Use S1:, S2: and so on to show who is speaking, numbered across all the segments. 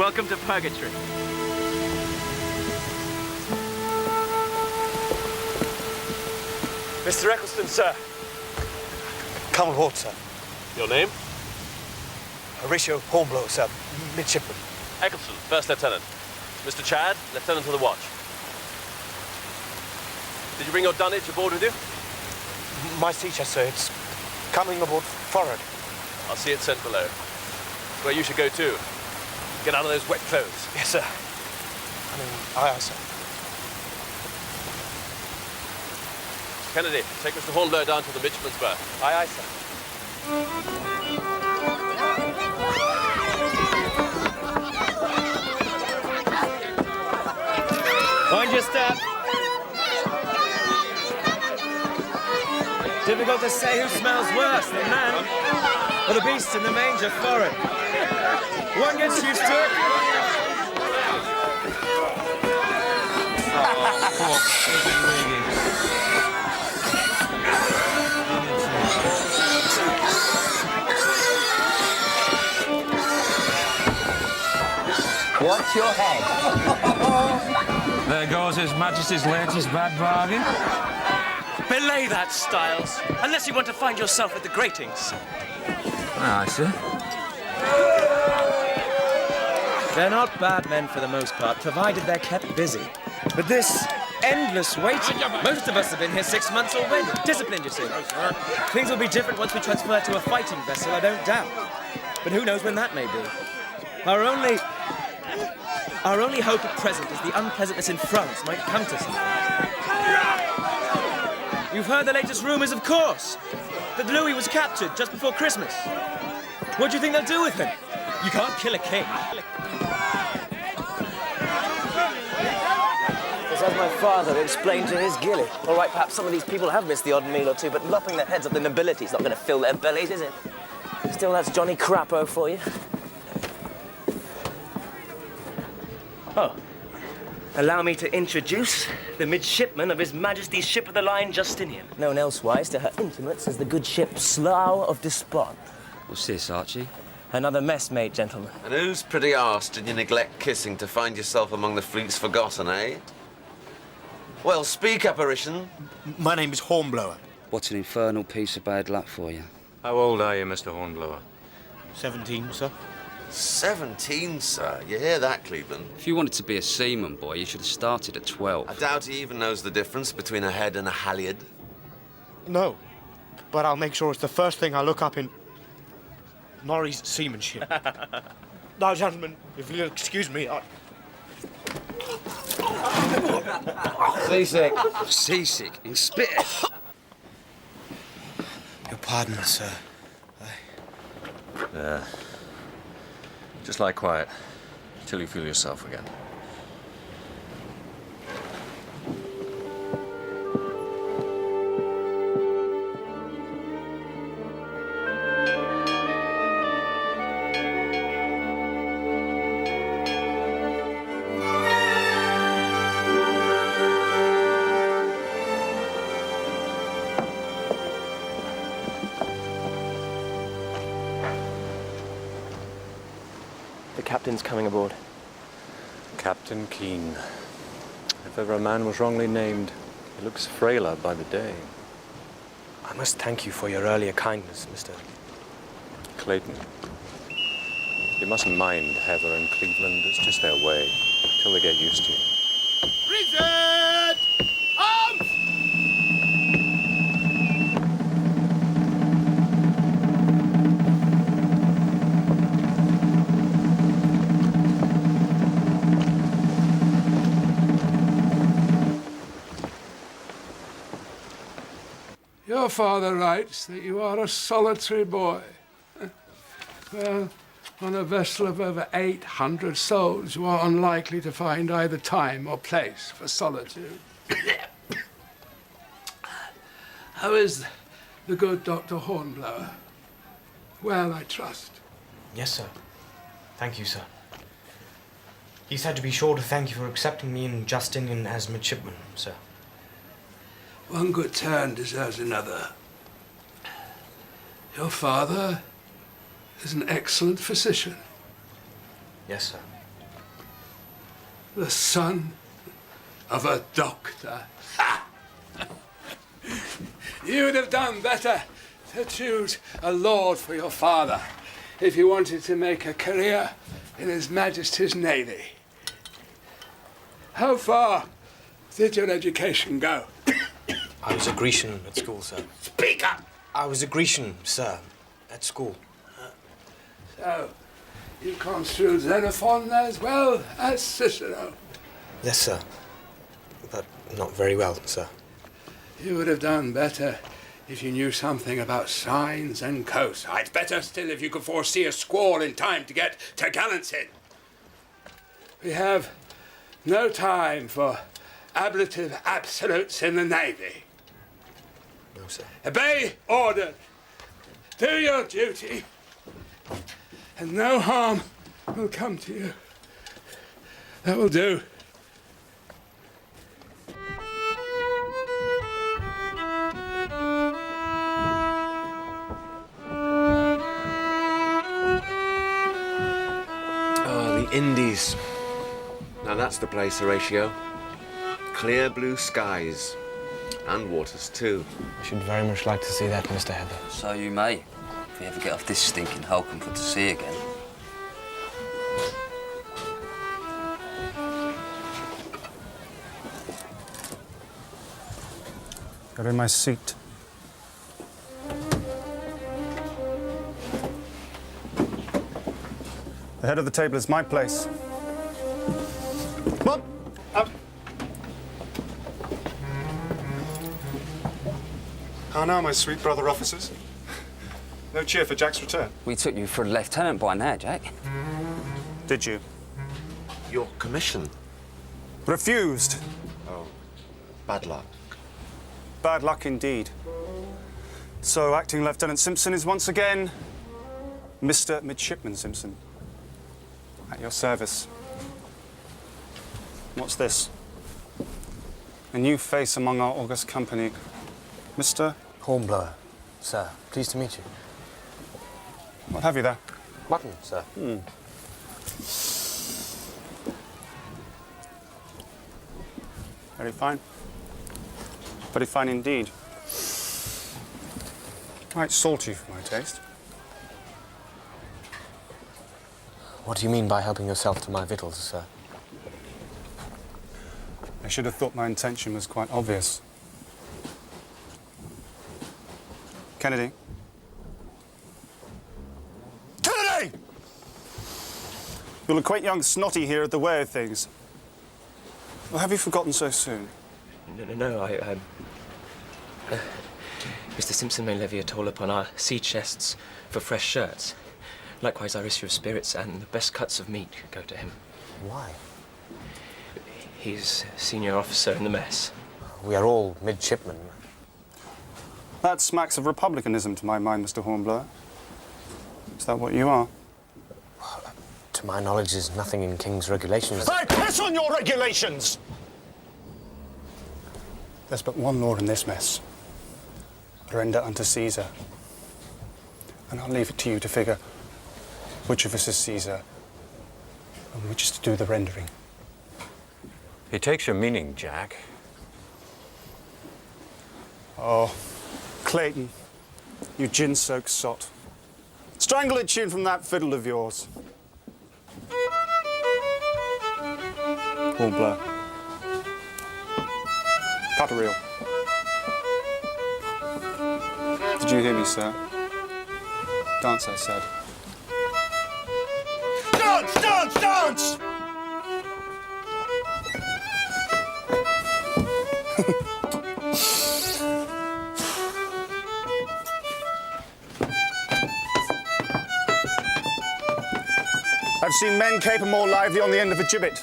S1: Welcome to Purgatory.
S2: Mr. Eccleston, sir. Come aboard, sir.
S3: Your name?
S2: Horatio Hornblower, sir. Midshipman.
S3: Eccleston, First Lieutenant. Mr. Chad, Lieutenant of the Watch. Did you bring your dunnage aboard with you?
S2: My sea chest, sir. It's coming aboard forward.
S3: I'll see it sent below. It's where you should go too. Get out of those wet clothes.
S2: Yes, sir. Aye, sir.
S3: Kennedy, take Mr. Hornblower down to the midshipman's berth.
S2: Aye, sir.
S1: Mind your step. Difficult to say who smells worse, the man or the beast in the manger forward. One gets used to it.
S4: Watch your head.
S5: There goes His Majesty's latest bad bargain.
S1: Belay that, Styles. Unless you want to find yourself at the gratings.
S5: Aye, sir.
S1: They're not bad men for the most part, provided they're kept busy. But this endless waiting, most of us have been here 6 months already. Disciplined, you see. Things will be different once we transfer to a fighting vessel, I don't doubt. But who knows when that may be. Our only hope at present is the unpleasantness in France might come to something. You've heard the latest rumors, of course, that Louis was captured just before Christmas. What do you think they'll do with him? You can't kill a king.
S6: As my father explained to his gilly. All right, perhaps some of these people have missed the odd meal or two, but lopping their heads off the nobility is not going to fill their bellies, is it? Still, that's Johnny Crapo for you. Oh. Allow me to introduce the midshipman of His Majesty's ship of the line, Justinian. Known elsewise to her intimates as the good ship Slough of Despond.
S5: What's this, Archie?
S6: Another messmate, gentlemen.
S7: And whose pretty arse did you neglect kissing to find yourself among the fleet's forgotten, eh? Well, speak, apparition.
S2: My name is Hornblower.
S5: What an infernal piece of bad luck for you.
S8: How old are you, Mr. Hornblower?
S2: 17, sir.
S7: 17, sir. You hear that, Cleveland?
S5: If you wanted to be a seaman, boy, you should have started at 12.
S7: I doubt he even knows the difference between a head and a halyard.
S2: No, but I'll make sure it's the first thing I look up in Norrie's seamanship. Now, gentlemen, if you'll excuse me,
S6: Seasick.
S5: Seasick in spit.
S2: Your pardon, sir.
S8: Yeah. Just lie quiet till you feel yourself again.
S6: The captain's coming aboard.
S8: Captain Keane. If ever a man was wrongly named, he looks frailer by the day.
S2: I must thank you for your earlier kindness, Mr.
S8: Clayton. You mustn't mind Heather and Cleveland. It's just their way, till they get used to you.
S9: Reset! Out!
S10: Your father writes that you are a solitary boy. Well, on a vessel of over 800 souls, you are unlikely to find either time or place for solitude. How is the good Dr. Hornblower? Well, I trust.
S2: Yes, sir. Thank you, sir. He said to be sure to thank you for accepting me and Justinian as midshipman, sir.
S10: One good turn deserves another. Your father is an excellent physician.
S2: Yes, sir.
S10: the son of a doctor. Ha! You would have done better to choose a lord for your father if you wanted to make a career in His Majesty's Navy. How far did your education go?
S2: I was a Grecian at school, sir.
S6: Speak up!
S2: I was a Grecian, sir, at school.
S10: So, you construed Xenophon as well as Cicero.
S2: Yes, sir. But not very well, sir.
S10: You would have done better if you knew something about sines and cosides. Better still if you could foresee a squall in time to get to Gallanton. We have no time for ablative absolutes in the Navy.
S2: No, sir.
S10: Obey order. Do your duty. And no harm will come to you. That will do.
S2: Oh, the Indies.
S7: Now that's the place, Horatio. Clear blue skies. And waters, too.
S2: I should very much like to see that, Mr. Heather.
S5: So you may, if you ever get off this stinking hulk and put to sea again.
S11: You're in my seat. The head of the table is my place. Come on, up. How now, my sweet brother officers? No cheer for Jack's return.
S5: We took you for a lieutenant by now, Jack.
S11: Did you?
S7: Your commission.
S11: Refused.
S7: Oh, bad luck.
S11: Bad luck indeed. So, Acting Lieutenant Simpson is once again Mr. Midshipman Simpson. At your service. What's this? A new face among our august company. Mr.
S2: Hornblower, sir. Pleased to meet you.
S11: What have you there?
S2: Mutton, sir.
S11: Very fine. Very fine indeed. Quite salty for my taste.
S2: What do you mean by helping yourself to my victuals, sir?
S11: I should have thought my intention was quite obvious. Kennedy? Kennedy! You'll acquaint young Snotty here at the way of things. Or have you forgotten so soon?
S6: No, Mr. Simpson may levy a toll upon our sea chests for fresh shirts. Likewise, our issue of spirits and the best cuts of meat go to him.
S2: Why?
S6: He's senior officer in the mess.
S2: We are all midshipmen.
S11: That smacks of republicanism to my mind, Mr. Hornblower. Is that what you are?
S2: To my knowledge, there's nothing in King's regulations.
S11: I piss on your regulations! There's but one law in this mess. Render unto Caesar. And I'll leave it to you to figure which of us is Caesar and which is to do the rendering.
S8: He takes your meaning, Jack.
S11: Oh, Clayton, you gin-soaked sot. Strangle a tune from that fiddle of yours. Hornblower. Cut a reel. Did you hear me, sir? Dance, I said. Dance, dance, dance! I've seen men caper more lively on the end of a gibbet.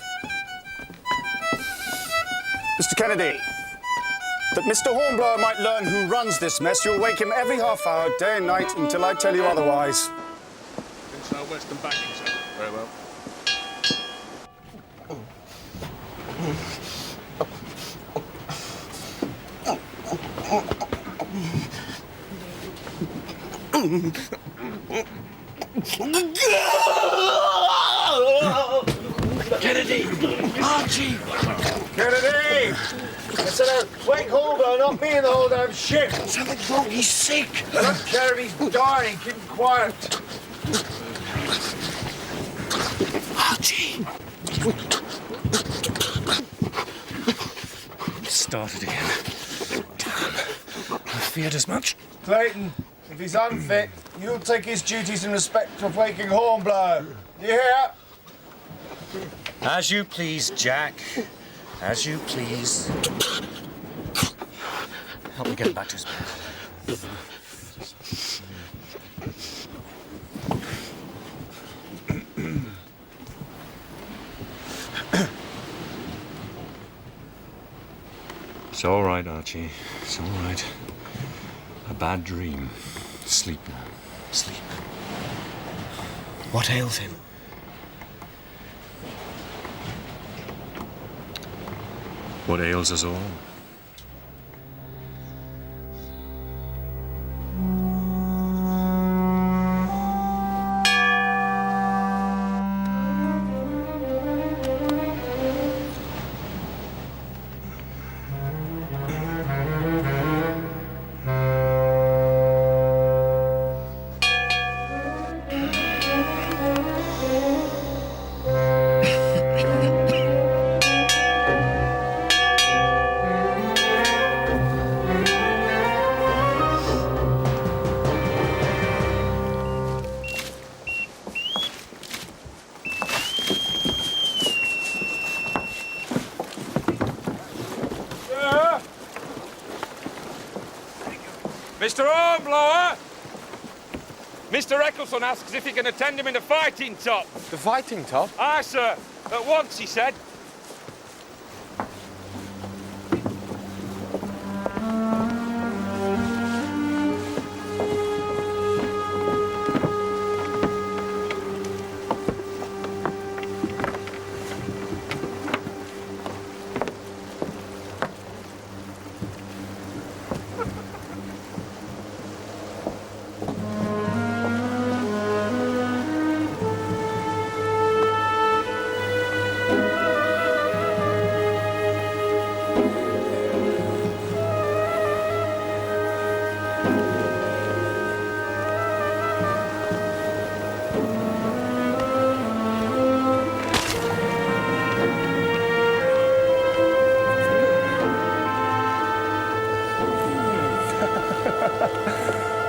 S11: Mr. Kennedy, that Mr. Hornblower might learn who runs this mess, you'll wake him every half hour, day and night, until I tell you otherwise.
S10: In southwestern backing, sir.
S8: Very well.
S2: Kennedy! Archie!
S9: Kennedy! Consider Wake Holder, not me in the whole damn ship.
S2: Something's wrong, he's sick.
S9: I don't care if he's dying, keep him quiet.
S2: Archie! Started again. Damn. I feared as much.
S9: Clayton, if he's unfit, you'll take his duties in respect of waking Hornblower. You hear?
S2: As you please, Jack. As you please. Help me get him back to his bed.
S8: It's all right, Archie. It's all right. A bad dream. Sleep now.
S2: Sleep. What ails him?
S8: What ails us all?
S10: Mr. Hornblower! Mr. Eccleston asks if he can attend him in the fighting top.
S11: The fighting top?
S10: Aye, sir. At once, he said.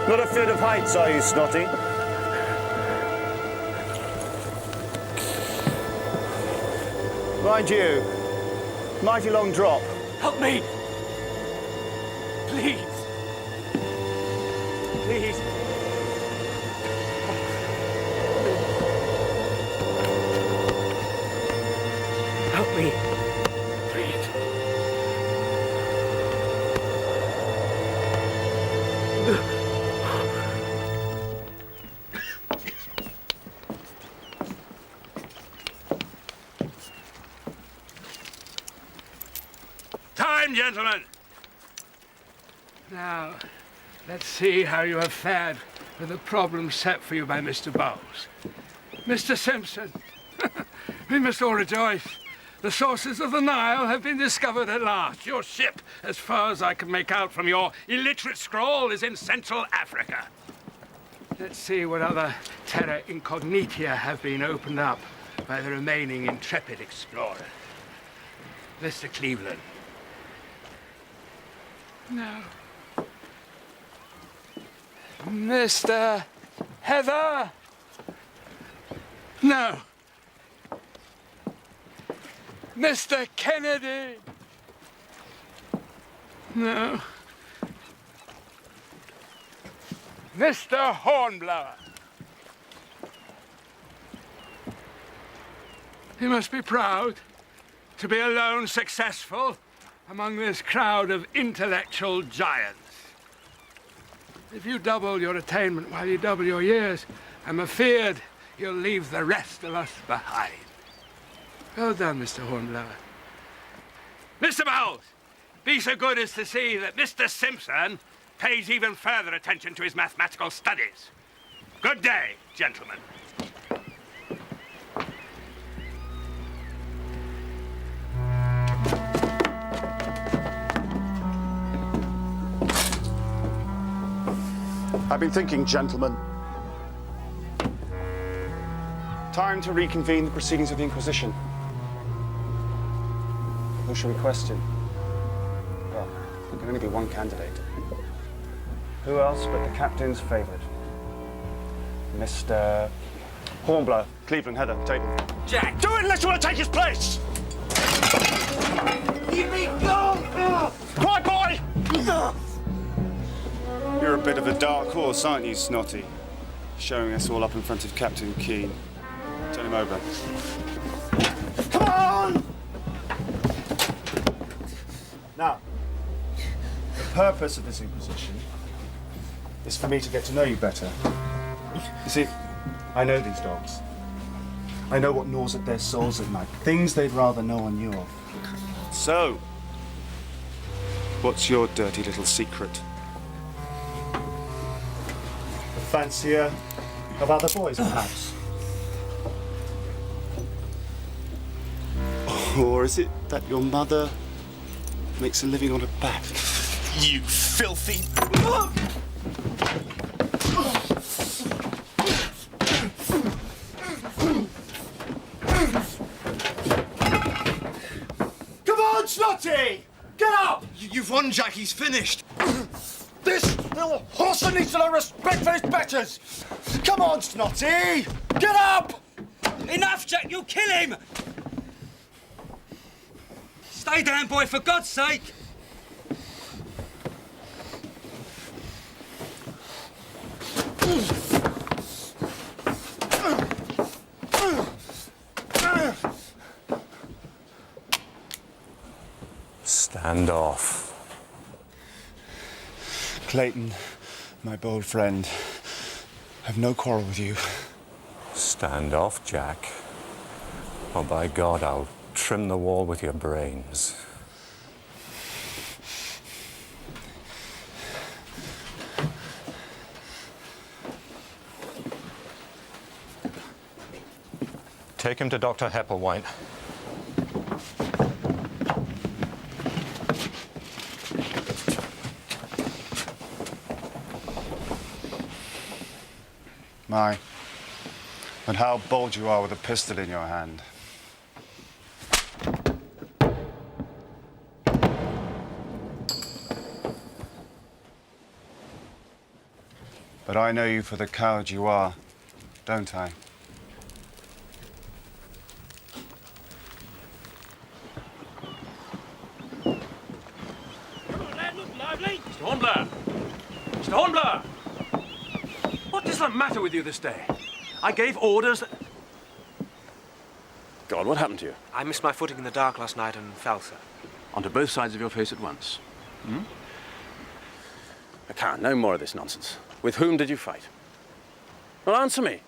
S12: Not afraid of heights, are you, Snotty? Mind you, mighty long drop.
S6: Help me! Please! Please! Help me! Please!
S10: Time, gentlemen! Now, let's see how you have fared with the problem set for you by Mr. Bowles. Mr. Simpson, we must all rejoice. The sources of the Nile have been discovered at last. Your ship, as far as I can make out from your illiterate scrawl, is in Central Africa. Let's see what other terra incognita have been opened up by the remaining intrepid explorer. Mr. Cleveland. No. Mr. Heather? No. Mr. Kennedy? No. Mr. Hornblower? He must be proud to be alone successful among this crowd of intellectual giants. If you double your attainment while you double your years, I'm afeard you'll leave the rest of us behind. Well done, Mr. Hornblower. Mr. Bowles, be so good as to see that Mr. Simpson pays even further attention to his mathematical studies. Good day, gentlemen.
S12: I've been thinking, gentlemen. Time to reconvene the proceedings of the Inquisition. Who shall we question? Well, there can only be one candidate. Who else but the captain's favourite? Mr. Hornblower, Cleveland, Heather, table.
S6: Jack!
S12: Do it unless you want to take his place!
S6: Leave me go!
S12: Quiet, boy! You're a bit of a dark horse, aren't you, Snotty? Showing us all up in front of Captain Keane. Turn him over. Come on! Now, the purpose of this Inquisition is for me to get to know you better. You see, I know these dogs. I know what gnaws at their souls at night, things they'd rather know on you of. So, what's your dirty little secret? The fancier of other boys, perhaps? Or is it that your mother makes a living on her back? You filthy... Come on, Snotty! Get up!
S2: You've won, Jack. He's finished. This little horse needs to learn respect for his betters. Come on, Snotty! Get up!
S6: Enough, Jack! You'll kill him! Stay down, boy, for God's sake!
S8: Stand off.
S12: Clayton, my bold friend, I've no quarrel with you.
S8: Stand off, Jack. Or by God, I'll trim the wall with your brains. Take him to Dr. Hepplewhite.
S12: My, and how bold you are with a pistol in your hand. But I know you for the coward you are, don't I?
S3: Come on, lad, look lively. Mr. Hornblower! Mr. Hornblower! What does the matter with you this day? I gave orders that... God, what happened to you?
S2: I missed my footing in the dark last night and fell, sir.
S3: Onto both sides of your face at once. Hmm? I can't. No more of this nonsense. With whom did you fight? Well, answer me.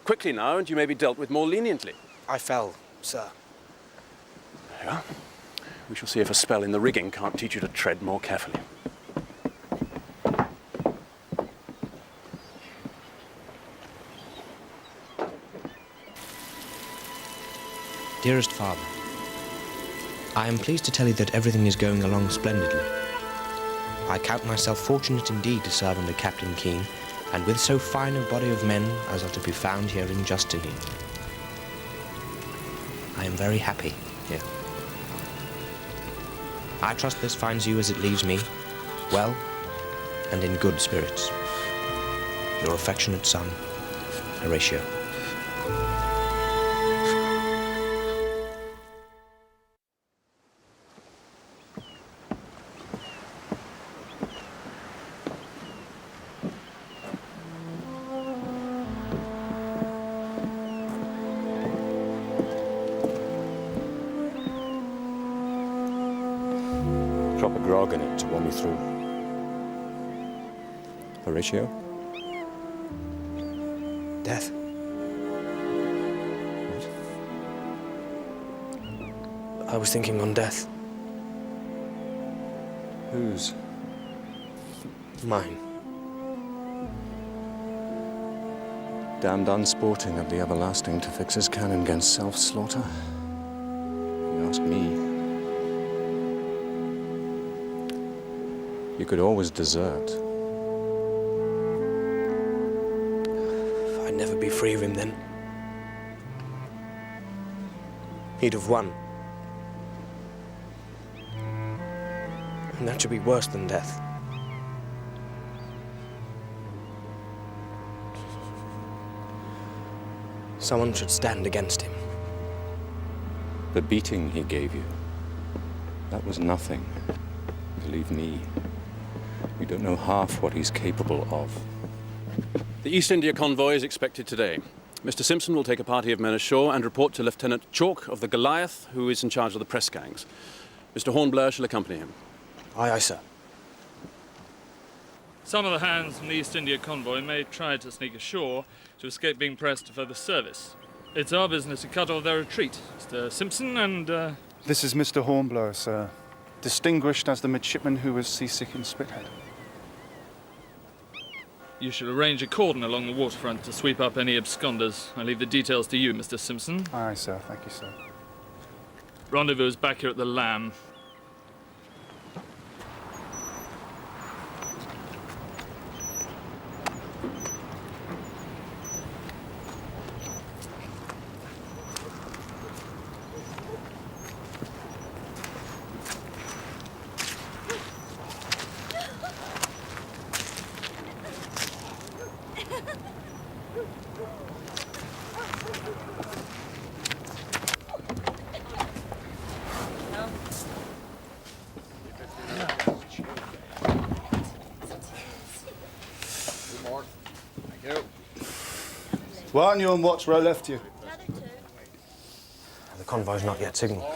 S3: Quickly now, and you may be dealt with more leniently.
S2: I fell, sir.
S3: There you are. We shall see if a spell in the rigging can't teach you to tread more carefully.
S13: Dearest Father, I am pleased to tell you that everything is going along splendidly. I count myself fortunate indeed to serve under Captain Keane, and with so fine a body of men as are to be found here in Justinian. I am very happy here. I trust this finds you as it leaves me, well and in good spirits. Your affectionate son, Horatio.
S8: Drop a grog in it to warm you through. Horatio?
S13: Death.
S8: What?
S13: I was thinking on death.
S8: Whose?
S13: Mine.
S8: Damned unsporting of the everlasting to fix his cannon against self-slaughter? You ask me. You could always desert.
S13: never be free of him then. He'd have won. And that should be worse than death. Someone should stand against him.
S8: The beating he gave you, that was nothing. Believe me, you don't know half what he's capable of.
S3: The East India convoy is expected today. Mr. Simpson will take a party of men ashore and report to Lieutenant Chalk of the Goliath, who is in charge of the press gangs. Mr. Hornblower shall accompany him.
S13: Aye, aye, sir.
S14: Some of the hands from the East India convoy may try to sneak ashore to escape being pressed to further service. It's our business to cut off their retreat. Mr. Simpson and,
S11: This is Mr. Hornblower, sir. Distinguished as the midshipman who was seasick in Spithead.
S14: You should arrange a cordon along the waterfront to sweep up any absconders. I leave the details to you, Mr. Simpson.
S11: Aye, sir. Thank you, sir.
S14: Rendezvous is back here at the Lamb.
S12: Why aren't you on watch where I left you?
S13: The convoy's not yet signalled.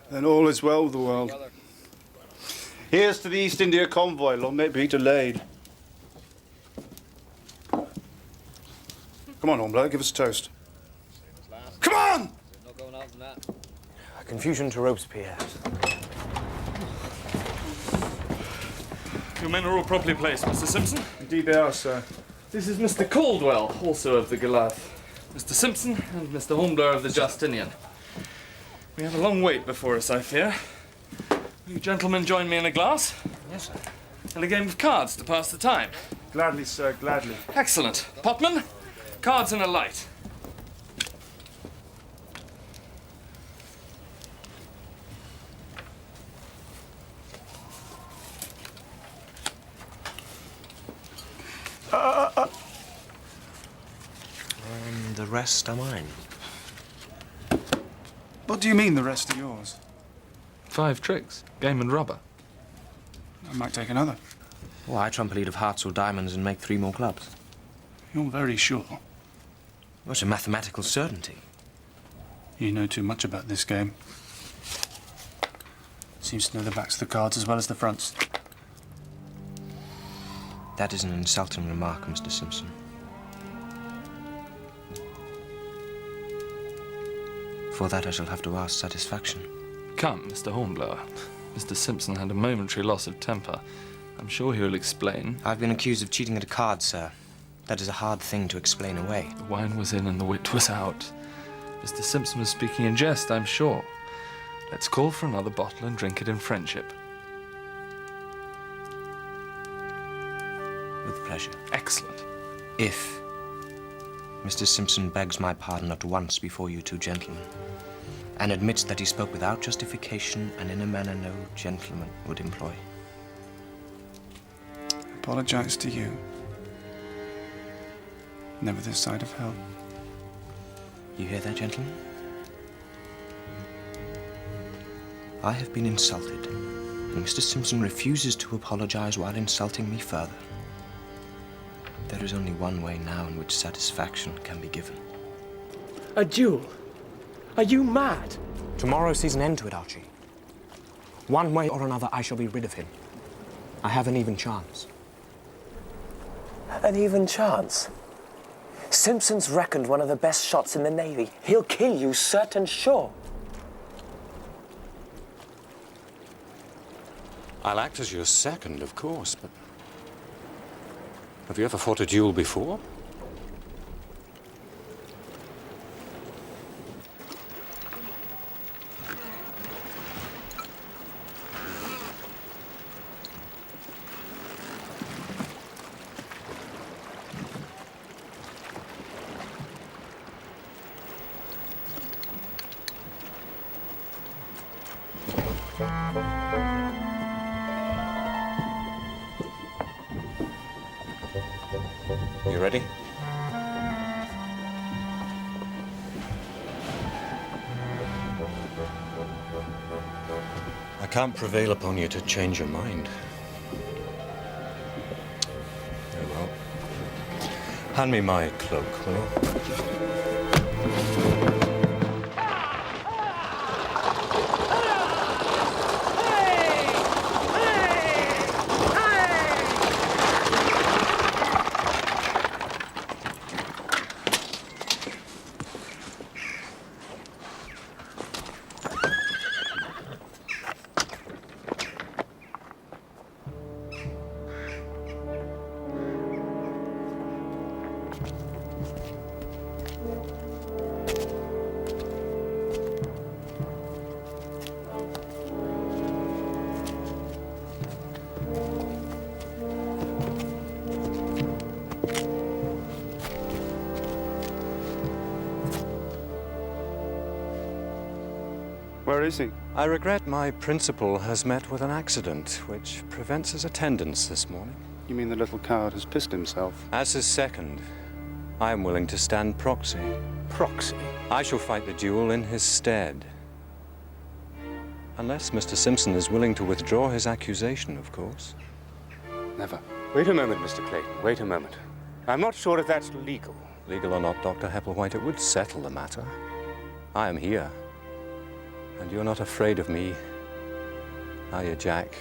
S12: Then all is well with the world. Here's to the East India convoy. Long may it be delayed. Come on, Hornblower, give us a toast. Come on!
S13: Confusion to Robespierre.
S14: Your men are all properly placed, Mr. Simpson.
S12: Indeed they are, sir.
S14: This is Mr. Caldwell, also of the Goliath. Mr. Simpson and Mr. Hornblower of the Justinian. We have a long wait before us, I fear. Will you gentlemen join me in a glass?
S13: Yes, sir.
S14: And a game of cards to pass the time?
S12: Gladly, sir, gladly.
S14: Excellent. Potman, cards and a light.
S13: And the rest are mine.
S11: What do you mean the rest are yours?
S14: 5 tricks, game and rubber.
S11: I might take another.
S13: Well, I trump a lead of hearts or diamonds and make 3 more clubs.
S11: You're very sure.
S13: Well, it's a mathematical certainty.
S11: You know too much about this game. Seems to know the backs of the cards as well as the fronts.
S13: That is an insulting remark, Mr. Simpson. For that I shall have to ask satisfaction.
S14: Come, Mr. Hornblower. Mr. Simpson had a momentary loss of temper. I'm sure he will explain.
S13: I've been accused of cheating at a card, sir. That is a hard thing to explain away.
S14: The wine was in and the wit was out. Mr. Simpson was speaking in jest, I'm sure. Let's call for another bottle and drink it in friendship.
S13: With pleasure.
S14: Excellent.
S13: If Mr. Simpson begs my pardon at once before you 2 gentlemen, and admits that he spoke without justification and in a manner no gentleman would employ.
S11: Apologize to you. Never this side of hell.
S13: You hear that, gentlemen? I have been insulted, and Mr. Simpson refuses to apologize while insulting me further. There is only one way now in which satisfaction can be given.
S6: A duel? Are you mad?
S13: Tomorrow sees an end to it, Archie. One way or another, I shall be rid of him. I have an even chance.
S6: An even chance? Simpson's reckoned one of the best shots in the Navy. He'll kill you, certain sure.
S8: I'll act as your second, of course, but... Have you ever fought a duel before? You ready? I can't prevail upon you to change your mind. Very well. Hand me my cloak, will you?
S11: Where is he?
S8: I regret my principal has met with an accident, which prevents his attendance this morning.
S11: You mean the little coward has pissed himself?
S8: As his second, I am willing to stand proxy.
S11: Proxy?
S8: I shall fight the duel in his stead. Unless Mr. Simpson is willing to withdraw his accusation, of course.
S11: Never.
S8: Wait a moment, Mr. Clayton. Wait a moment. I'm not sure if that's legal. Legal or not, Dr. Hepplewhite, it would settle the matter. I am here. And you're not afraid of me, are you, Jack?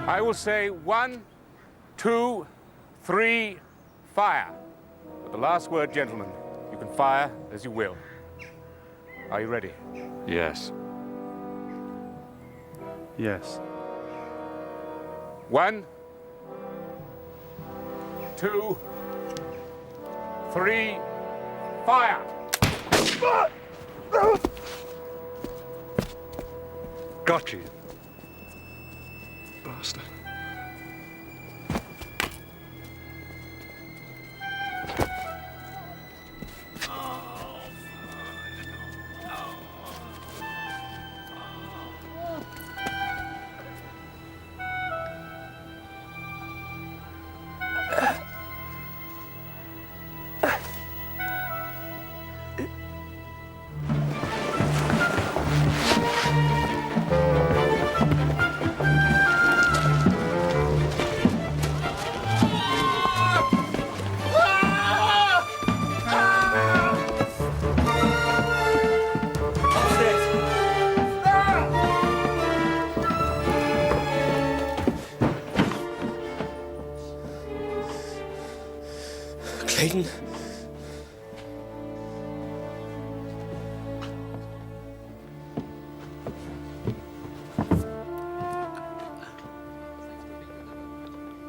S10: I will say 1, 2, 3, fire. But the last word, gentlemen, you can fire as you will. Are you ready?
S8: Yes.
S11: Yes.
S10: 1, 2, 3, fire!
S11: Got you. Bastard.
S6: Clayton?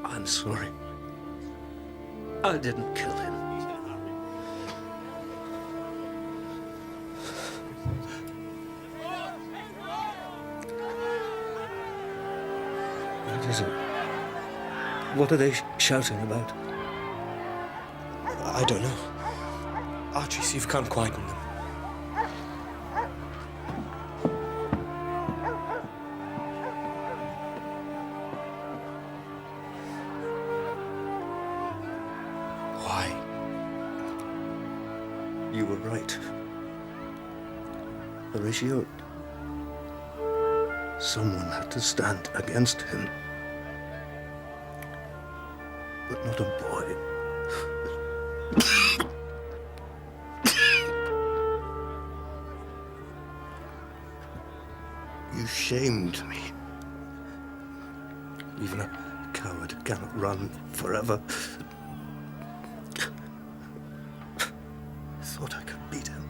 S6: I'm sorry. I didn't kill him. What is it? What are they shouting about? I don't know. Archie, see if you can't quieten them. Why? You were right. Horatio, someone had to stand against him. But not a boy. You shamed me. Even a coward cannot run forever. I thought I could beat him.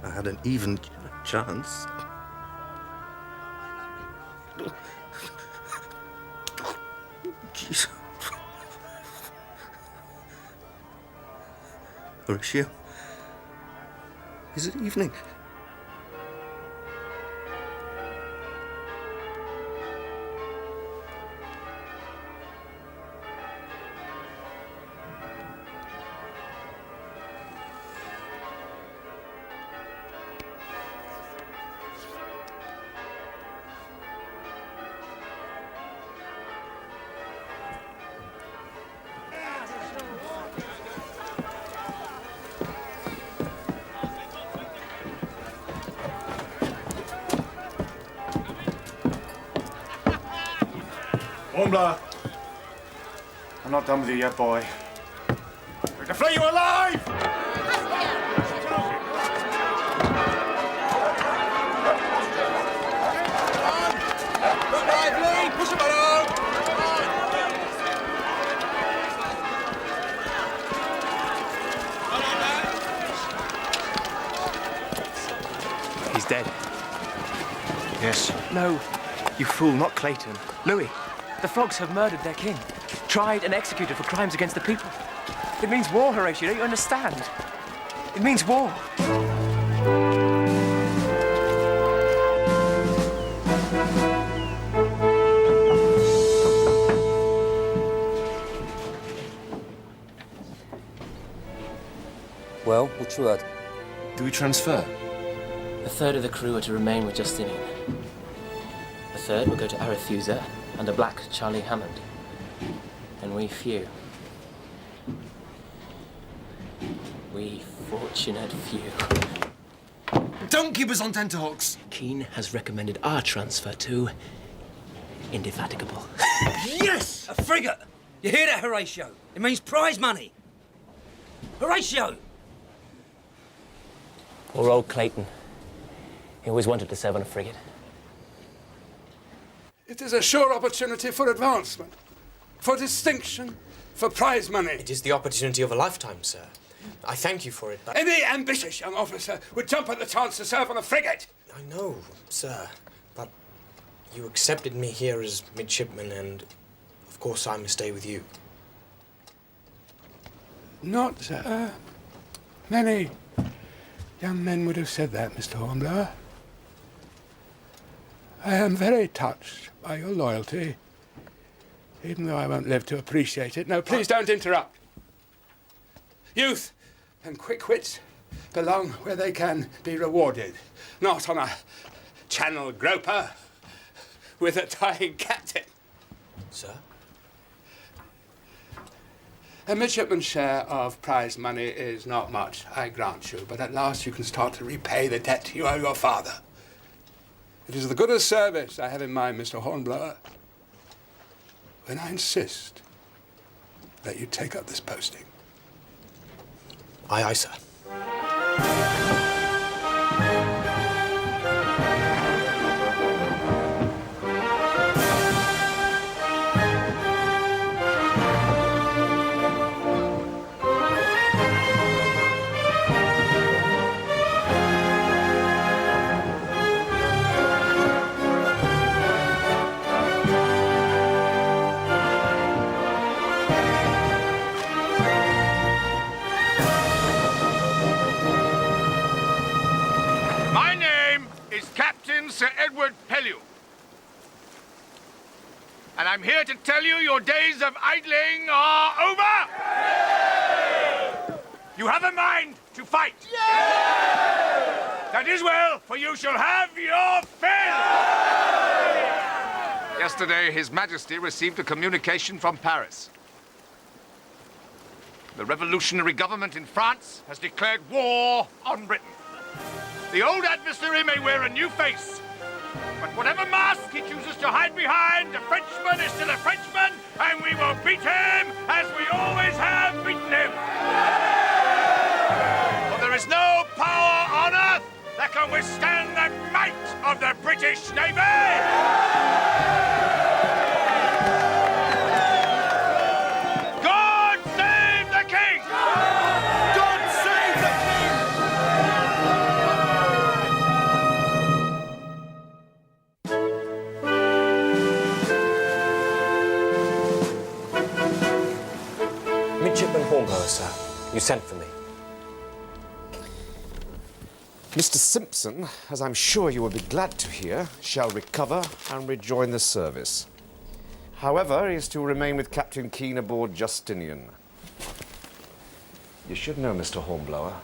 S6: I had an even chance. Jesus. Horatio, is it evening?
S12: Hornblower. I'm not done with you yet, boy. I'm going to flay you alive!
S7: Push him around!
S13: He's dead.
S2: Yes.
S13: No, you fool, not Clayton. Louis, the frogs have murdered their king. Tried and executed for crimes against the people. It means war, Horatio, don't you understand? It means war.
S5: Well, what you heard?
S7: Do we transfer?
S6: A third of the crew are to remain with Justinian. A third will go to Arethusa under Black Charlie Hammond. And we few. We fortunate few.
S7: Don't keep us on tenterhooks!
S6: Keane has recommended our transfer to Indefatigable.
S15: Yes! A frigate! You hear that, Horatio? It means prize money. Horatio!
S6: Or old Clayton. He always wanted to serve on a frigate.
S10: It is a sure opportunity for advancement, for distinction, for prize money.
S11: It is the opportunity of a lifetime, sir. I thank you for it, but...
S10: Any ambitious young officer would jump at the chance to serve on a frigate.
S11: I know, sir, but you accepted me here as midshipman, and of course I must stay with you.
S10: Not many young men would have said that, Mr. Hornblower. I am very touched by your loyalty, even though I won't live to appreciate it. No, please don't interrupt. Youth and quick wits belong where they can be rewarded, not on a channel groper with a dying captain.
S11: Sir?
S10: A midshipman's share of prize money is not much, I grant you, but at last you can start to repay the debt you owe your father. It is the good of service I have in mind, Mr. Hornblower, when I insist that you take up this posting.
S11: Aye, aye, sir.
S9: Sir Edward Pellew. And I'm here to tell you your days of idling are over! You have a mind to fight. That is well, for you shall have your fill! Yesterday, His Majesty received a communication from Paris. The revolutionary government in France has declared war on Britain. The old adversary may wear a new face, but whatever mask he chooses to hide behind, a Frenchman is still a Frenchman, and we will beat him as we always have beaten him. For there is no power on earth that can withstand the might of the British Navy! God save the King! God save the King!
S11: Midshipman Hornblower, sir. You sent for me.
S16: Mr. Simpson, as I'm sure you will be glad to hear, shall recover and rejoin the service. However, he is to remain with Captain Keane aboard Justinian. You should know, Mr. Hornblower,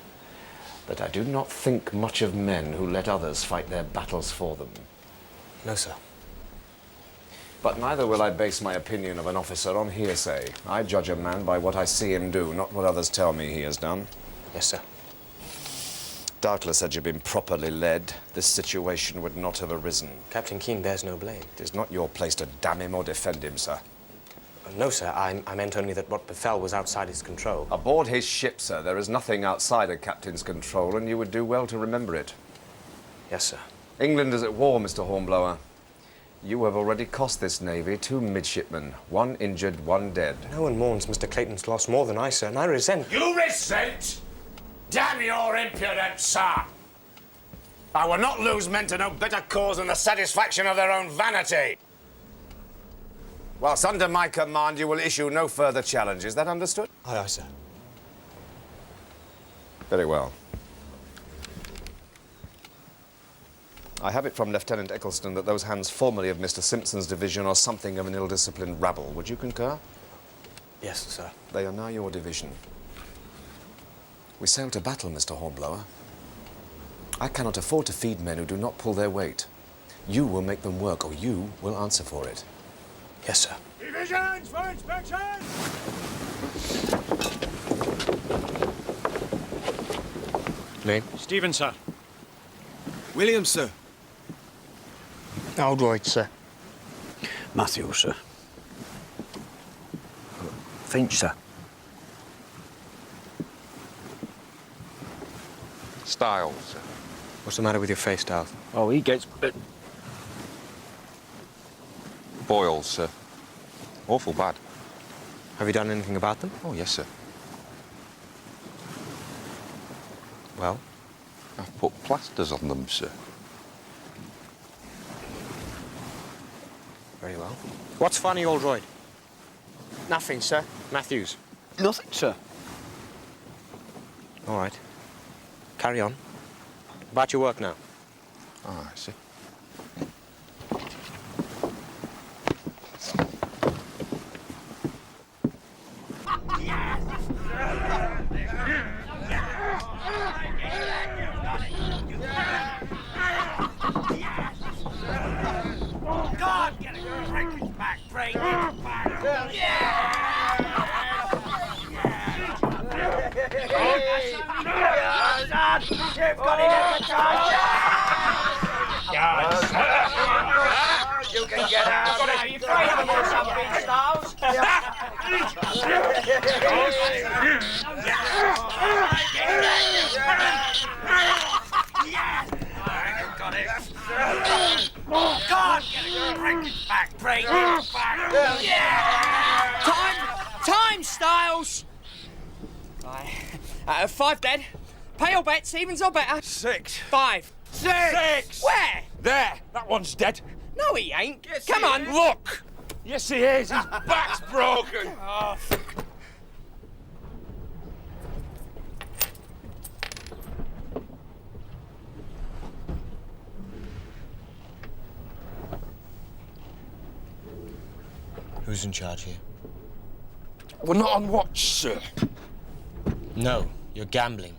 S16: that I do not think much of men who let others fight their battles for them.
S11: No, sir.
S16: But neither will I base my opinion of an officer on hearsay. I judge a man by what I see him do, not what others tell me he has done.
S11: Yes, sir.
S16: Doubtless, had you been properly led, this situation would not have arisen.
S13: Captain Keene bears no blame.
S16: It is not your place to damn him or defend him, sir.
S13: No, sir. I meant only that what befell was outside his control.
S16: Aboard his ship, sir, there is nothing outside a captain's control, and you would do well to remember it.
S13: Yes, sir.
S16: England is at war, Mr. Hornblower. You have already cost this navy 2 midshipmen, 1 injured, 1 dead.
S13: No one mourns Mr. Clayton's loss more than I, sir, and I resent...
S9: You resent? Damn your impudence, sir!
S2: I will not lose men to no better cause than the satisfaction of their own vanity.
S16: Whilst under my command, you will issue no further challenge. Is that understood?
S13: Aye, aye, sir.
S16: Very well. I have it from Lieutenant Eccleston that those hands formerly of Mr. Simpson's division are something of an ill-disciplined rabble. Would you concur?
S13: Yes, sir.
S16: They are now your division. We sail to battle, Mr. Hornblower. I cannot afford to feed men who do not pull their weight. You will make them work, or you will answer for it.
S13: Yes, sir.
S9: Divisions for inspection!
S13: Name?
S2: Stephen, sir.
S17: William, sir.
S11: Oldroyd, sir.
S17: Matthew, sir. Finch, sir.
S8: Styles, sir.
S13: What's the matter with your face, Styles?
S17: Oh, he gets bit.
S8: Boils, sir. Awful bad.
S13: Have you done anything about them?
S8: Oh, yes, sir.
S13: Well?
S8: I've put plasters on them, sir.
S13: Very well. What's funny, Oldroyd?
S11: Nothing, sir.
S13: Matthews?
S17: Nothing, sir.
S13: All right. Carry on. About your work now.
S8: Ah, I see.
S9: God, get it! Break it back! Break it back! Yeah! You've got it every time! You can get out! Are you afraid of them or something, Styles? Got it! God, get it! Break it back! Break it back! Yeah!
S15: Time, Styles! Right. 5 dead. Pay your bets, evens or better.
S17: 6.
S15: 5.
S17: 6!
S15: Where?
S17: There! That one's dead.
S15: No, he ain't.
S17: Yes,
S15: Come
S17: he
S15: on.
S17: is. Look! Yes, he is. His back's broken.
S15: Oh.
S13: Who's in charge here?
S17: We're not on watch, sir.
S13: No, you're gambling.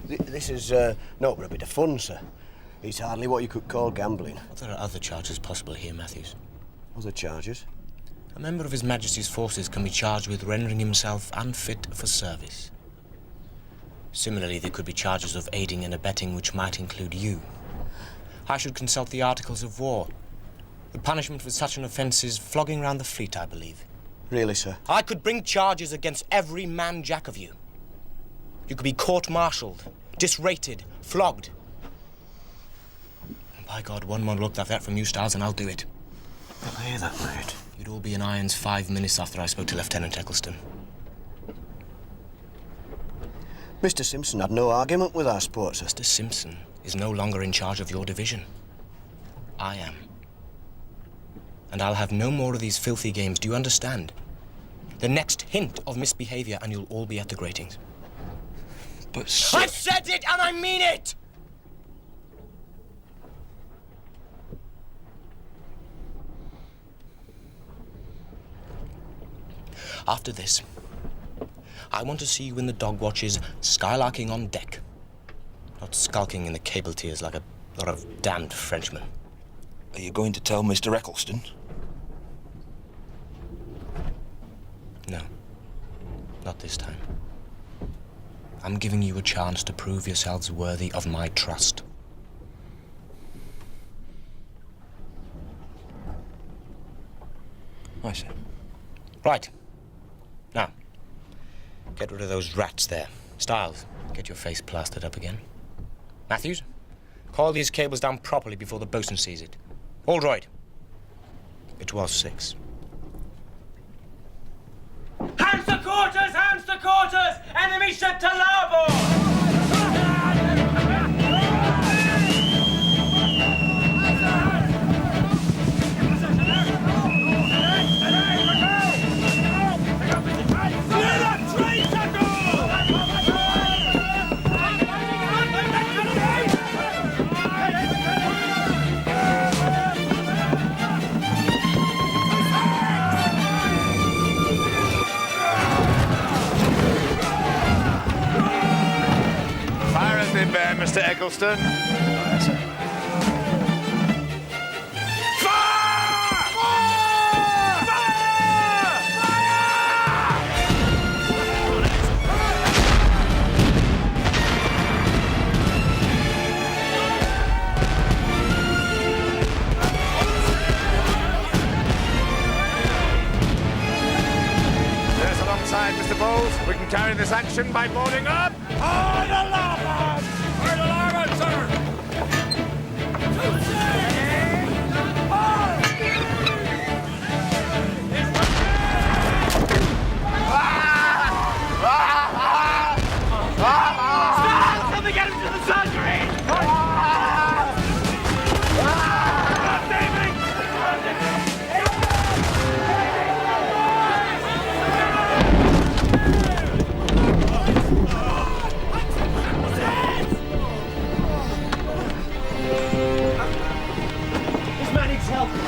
S18: This is no, but a bit of fun, sir. It's hardly what you could call gambling.
S13: Well, there are other charges possible here, Matthews.
S18: Other charges?
S13: A member of His Majesty's forces can be charged with rendering himself unfit for service. Similarly, there could be charges of aiding and abetting which might include you. I should consult the Articles of War. The punishment for such an offence is flogging round the fleet, I believe.
S18: Really, sir?
S13: I could bring charges against every man-jack of you. You could be court-martialed, disrated, flogged. And by God, one more look like that from you, Styles, and I'll do it.
S18: I hear that, mate.
S13: You'd all be in irons 5 minutes after I spoke to Lieutenant Eccleston.
S18: Mr. Simpson had no argument with our sport, sir.
S13: Mr. Simpson is no longer in charge of your division. I am. And I'll have no more of these filthy games, do you understand? The next hint of misbehavior and you'll all be at the gratings.
S17: But, sir...
S13: I've said it and I mean it! After this, I want to see you in the dog watches skylarking on deck, not skulking in the cable tiers like a lot of damned Frenchmen.
S17: Are you going to tell Mr. Eccleston?
S13: No, not this time. I'm giving you a chance to prove yourselves worthy of my trust. I see. Right. Now, get rid of those rats there. Styles, get your face plastered up again. Matthews, call these cables down properly before the bosun sees it. Aldroyd. It was 6.
S6: Hands to quarters! Hands to quarters! Enemy ship to larboard!
S9: There, Mr. Eggleston. Yes, sir. Yes, alongside Mr. Bowles, we can carry this action by boarding up. On the larboard! On the larboard, sir!
S6: Stop! Something get him to the submarine!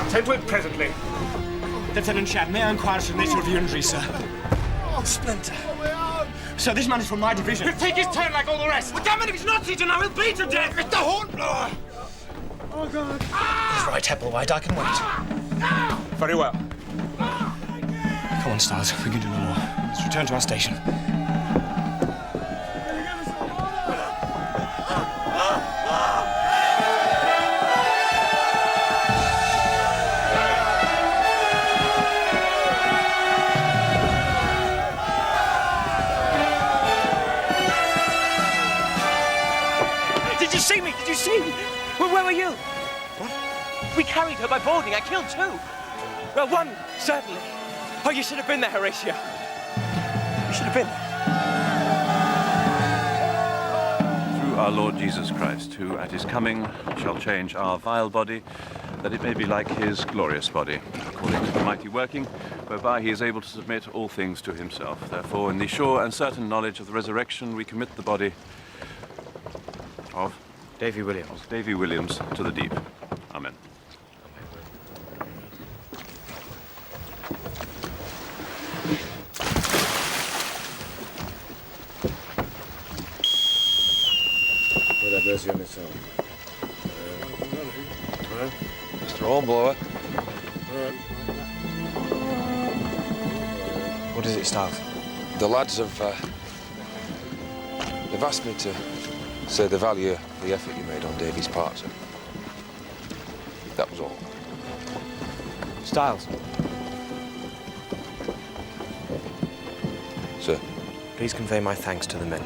S2: Attend to it presently. Lieutenant Shad, may I inquire as to the nature of your injury, sir? Oh, Splinter. Sir, this man is from my division. He'll take his turn like all the rest. Well, damn it, if he's not eaten, I will beat to death. It's the Hornblower. Oh, God. He's right, Hepplewhite. I can wait. Very well. Come on, Styles. We can do no more. Let's return to our station.
S6: Did you see me? Where were you? What? We carried her by boarding. I killed 2. Well, 1, certainly. Oh, you should have been there, Horatio. You should have been there.
S3: Through our Lord Jesus Christ, who at his coming shall change our vile body, that it may be like his glorious body, according to the mighty working, whereby he is able to submit all things to himself. Therefore, in the sure and certain knowledge of the resurrection, we commit the body of
S13: Davy Williams.
S3: Of Davy Williams to the deep. Amen.
S16: Well, that bless you on this side. Mr. Hornblower.
S13: What is it, Styles?
S16: The lads have, they've asked me to say the value of the effort you made on Davy's part, sir. That was all.
S13: Styles.
S16: Sir.
S13: Please convey my thanks to the men.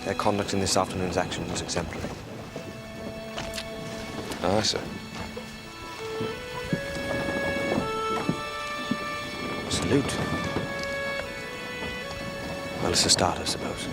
S13: Their conduct in this afternoon's action was exemplary.
S16: Aye, sir.
S13: Salute. Well, it's a start, I suppose.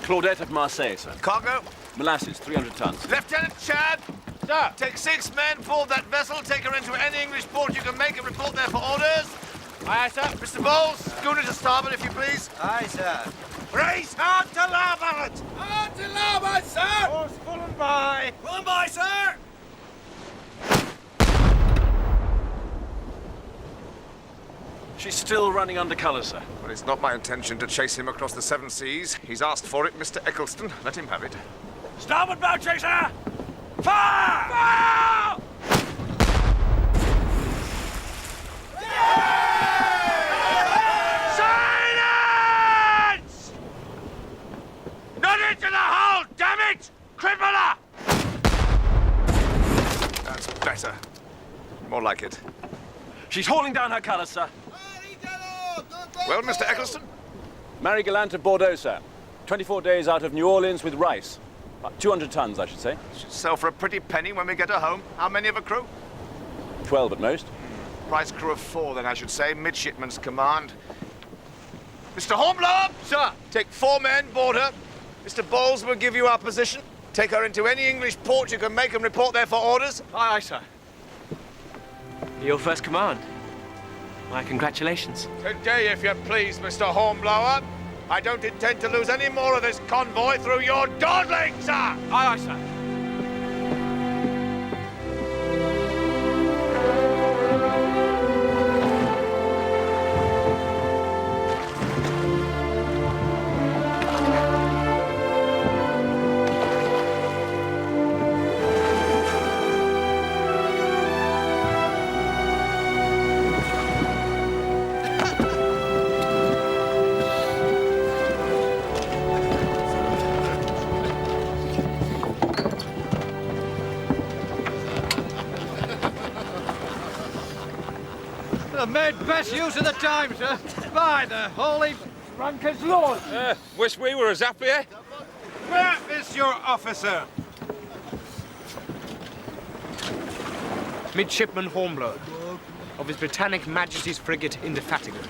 S3: Claudette at Marseille, sir.
S9: Cargo?
S3: Molasses, 300 tons.
S9: Lieutenant Chad! Sir! Take 6 men, board that vessel, take her into any English port you can make, and report there for orders. Aye, sir. Mr. Bowles, schooner to starboard, if you please.
S18: Aye, sir.
S9: Race hard to larboard!
S10: Hard
S17: Captain Larboard, sir!
S2: Course full and by!
S17: Full and by, sir!
S3: She's still running under colour, sir.
S9: Well, it's not my intention to chase him across the 7 seas. He's asked for it, Mr. Eccleston. Let him have it.
S17: Starboard bow chaser! Fire! Fire!
S9: Silence! Not into the hull, damn it! Cripple her! That's better. More like it.
S3: She's hauling down her colours, sir.
S9: Well, Mr. Eccleston?
S3: Mary Gallant of Bordeaux, sir. 24 days out of New Orleans with rice. About 200 tons, I should say.
S9: Should sell for a pretty penny when we get her home. How many of a crew?
S3: 12 at most.
S9: Price crew of 4, then, I should say. Midshipman's command. Mr. Hornblower! Sir! Take 4 men, board her. Mr. Bowles will give you our position. Take her into any English port you can make and report there for orders.
S6: Aye, aye, sir. Your first command. My congratulations.
S9: Today, if you please, Mr. Hornblower. I don't intend to lose any more of this convoy through your dawdling, sir!
S6: Aye, aye, sir.
S2: I've made best use of the time, sir. By the holy Franker's Lord.
S17: Wish we were as happy, eh?
S2: Where is your officer?
S6: Midshipman Hornblower, of His Britannic Majesty's frigate Indefatigable.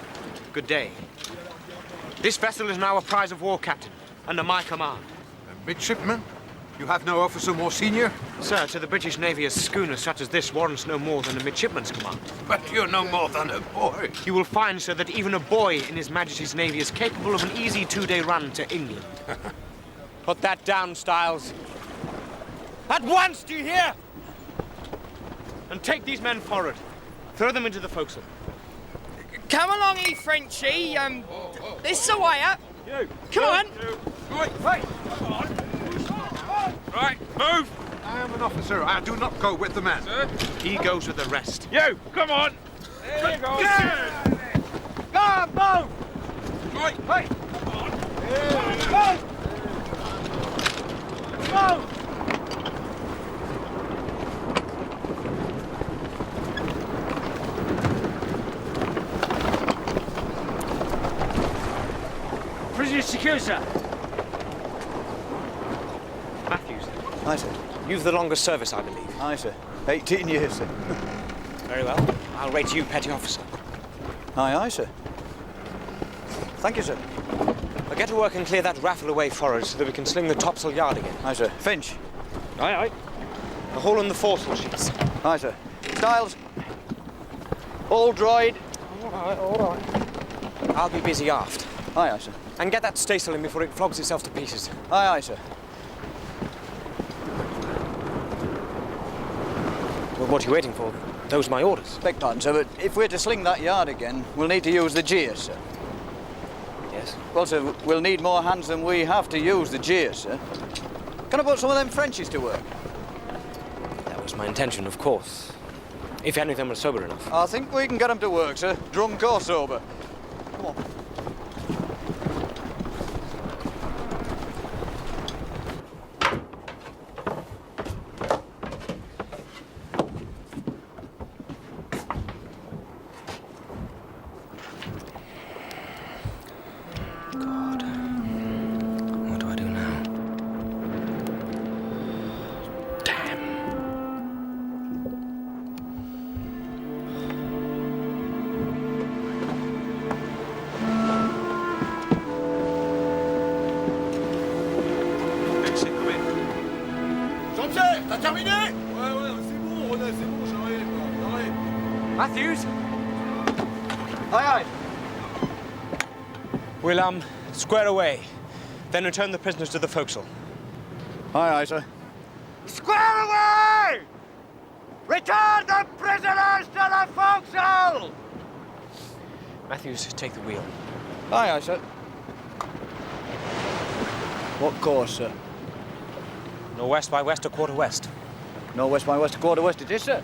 S6: Good day. This vessel is now a prize of war, Captain, under my command.
S9: A midshipman? You have no officer more senior?
S6: Sir, to the British Navy, a schooner such as this warrants no more than a midshipman's command.
S9: But you're no more than a boy.
S6: You will find, sir, that even a boy in His Majesty's Navy is capable of an easy 2-day run to England. Put that down, Styles. At once, do you hear? And take these men forward. Throw them into the forecastle.
S19: Come along, Frenchie. This the way up.
S17: You.
S19: Come on.
S17: Right, hey. Come on. Right, move.
S9: I am an officer. I do not go with the man.
S17: Sir?
S6: He goes with the rest.
S17: You, come on. There you go.
S2: Go on, move!
S17: Right, hey. Come on.
S2: Move!
S6: Prisoner secure, sir. Matthews.
S20: Aye, sir.
S6: You've the longest service, I believe.
S20: Aye, sir. 18 years, sir.
S6: Very well. I'll rate you petty officer.
S20: Aye, aye, sir. Thank you, sir.
S6: Now get to work and clear that raffle away forward so that we can sling the topsail yard again.
S20: Aye, sir. Finch.
S6: Aye, aye. The hole in the foresail sheets.
S20: Aye, sir. Styles. All droid.
S6: All right, all right. I'll be busy aft.
S20: Aye, aye, sir.
S6: And get that staysail in before it flogs itself to pieces.
S20: Aye, aye, sir.
S6: Well, what are you waiting for? Those are my orders.
S20: Beg pardon, sir, but if we're to sling that yard again, we'll need to use the jeers, sir.
S6: Yes?
S20: Well, sir, we'll need more hands than we have to use the jeers, sir. Can I put some of them Frenchies to work?
S6: That was my intention, of course. If any of them were sober enough.
S20: I think we can get them to work, sir, drunk or sober. Come on.
S13: What do I do now?
S17: T'as terminé? Ouais, c'est bon, René, c'est bon, j'arrive.
S6: Matthews?
S20: Aye, aye.
S6: We'll, square away. Then return the prisoners to the forecastle.
S20: Aye, aye, sir.
S9: Square away! Return the prisoners to the forecastle!
S6: Matthews, take the wheel.
S20: Aye, aye, sir. What course, sir?
S6: Northwest by west or quarter west?
S20: Northwest by west to quarter west it is, sir.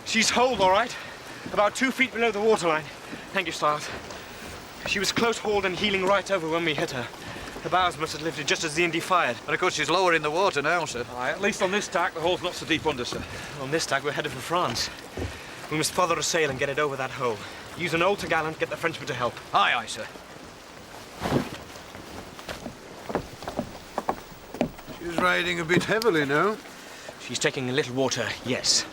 S2: She's holed, all right. About 2 feet below the waterline. Thank you, Stiles. She was close hauled and heeling right over when we hit her. The bows must have lifted just as the Indy fired.
S20: And of course she's lower in the water now, sir.
S17: Aye, at least on this tack, the hole's not so deep under, sir.
S2: On this tack, we're headed for France. We must further a sail and get it over that hole. Use an old topgallant, get the Frenchman to help.
S20: Aye, aye, sir.
S21: She's riding a bit heavily now.
S2: She's taking a little water, yes.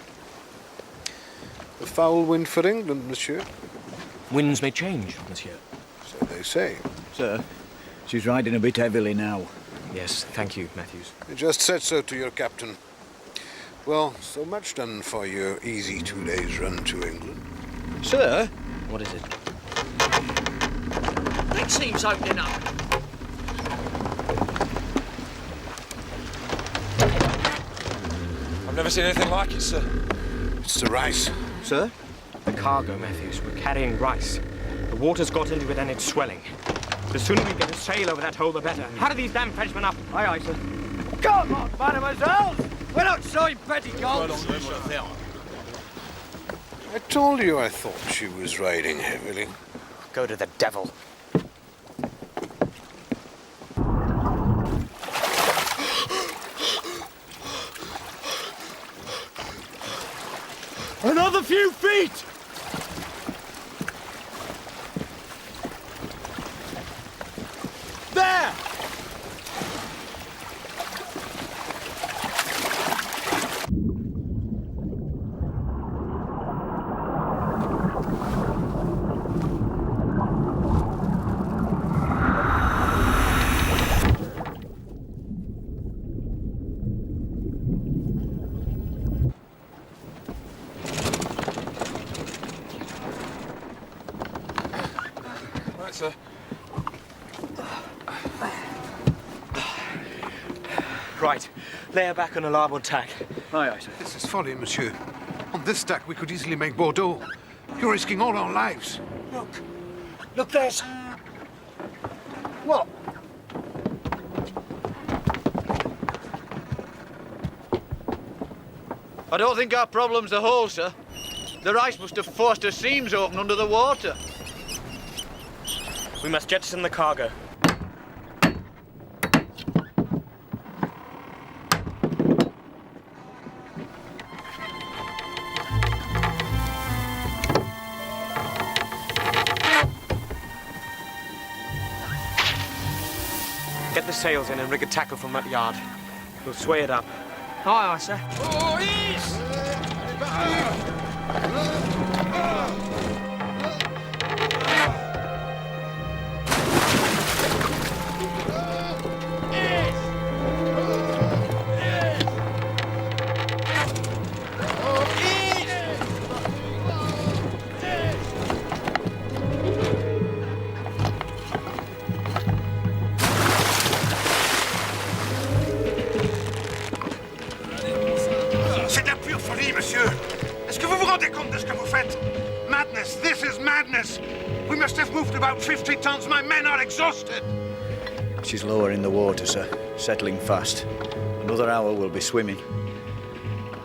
S21: A foul wind for England, monsieur.
S2: Winds may change, monsieur.
S21: So they say.
S20: Sir, she's riding a bit heavily now.
S2: Yes, thank you, Matthews.
S21: I just said so to your captain. Well, so much done for your easy 2 days run to England.
S20: Sir?
S2: What is it?
S19: That seems opening up.
S17: I've never seen anything like it, sir.
S21: It's the rice.
S20: Sir?
S2: The cargo, Matthews. We're carrying rice. The water's got into it and it's swelling. The sooner we get a sail over that hole, the better. How are these damn Frenchmen up?
S20: Aye, aye, sir.
S19: Come on, mademoiselle! We're not showing petticoats!
S21: I told you I thought she was riding heavily.
S2: Go to the devil.
S19: Another few feet! There!
S17: Right, sir.
S2: Right. Lay her back on a larboard tack.
S20: Aye, aye, sir.
S21: This is folly, monsieur. On this tack, we could easily make Bordeaux. You're risking all our lives.
S19: Look. Look, there's... What?
S20: I don't think our problem's the hole, sir. The rice must have forced her seams open under the water.
S2: We must jettison the cargo. Get the sails in and rig a tackle from that yard. We'll sway it up. Aye, aye, sir.
S19: Oh, east!
S9: C'est de la pure folie, monsieur. Est-ce que vous vous rendez compte de ce que vous faites?
S21: madness. We must have moved about 50 tons. My men are exhausted.
S20: She's lower in the water, sir. Settling fast. Another hour we'll be swimming.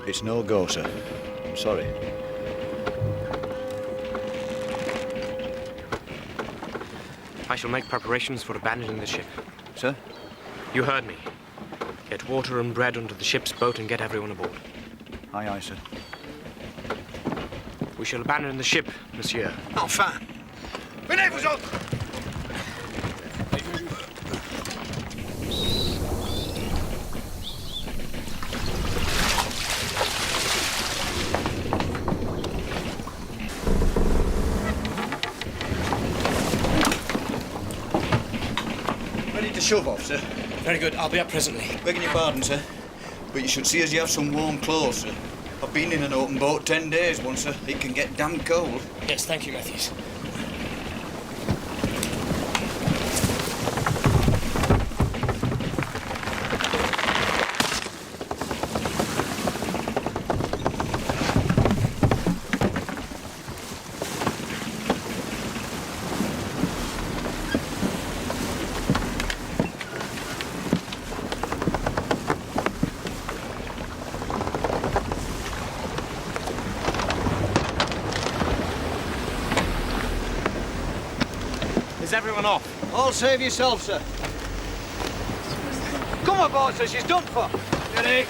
S20: It's no go, sir. I'm sorry.
S13: I shall make preparations for abandoning the ship.
S20: Sir?
S13: You heard me. Get water and bread onto the ship's boat and get everyone aboard.
S20: Aye, aye, sir.
S13: We shall abandon the ship, monsieur.
S21: Enfin! Venez, vous autres!
S20: Ready to shove off, sir?
S13: Very good. I'll be up presently.
S20: Begging your pardon, sir, but you should see as you have some warm clothes, sir. I've been in an open boat 10 days once, sir. It can get damn cold.
S13: Yes, thank you, Matthews.
S6: Is everyone off?
S20: All save yourself, sir. Come aboard, sir. She's done for.
S6: Ready?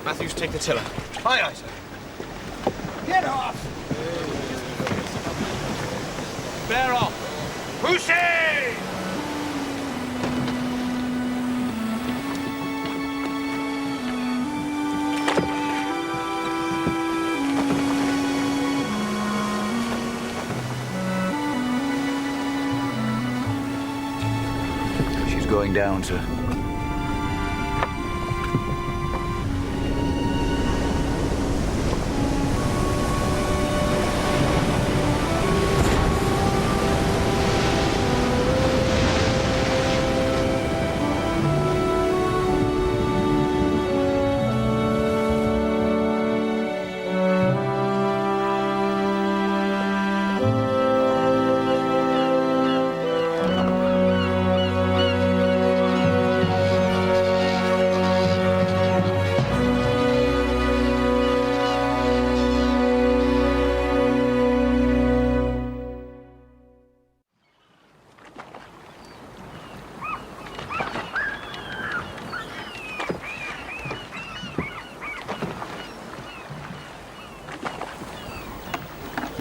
S6: Matthews, take the tiller.
S20: Aye, aye, sir.
S6: Get off! Bear off!
S9: Poussez!
S20: She's going down, sir.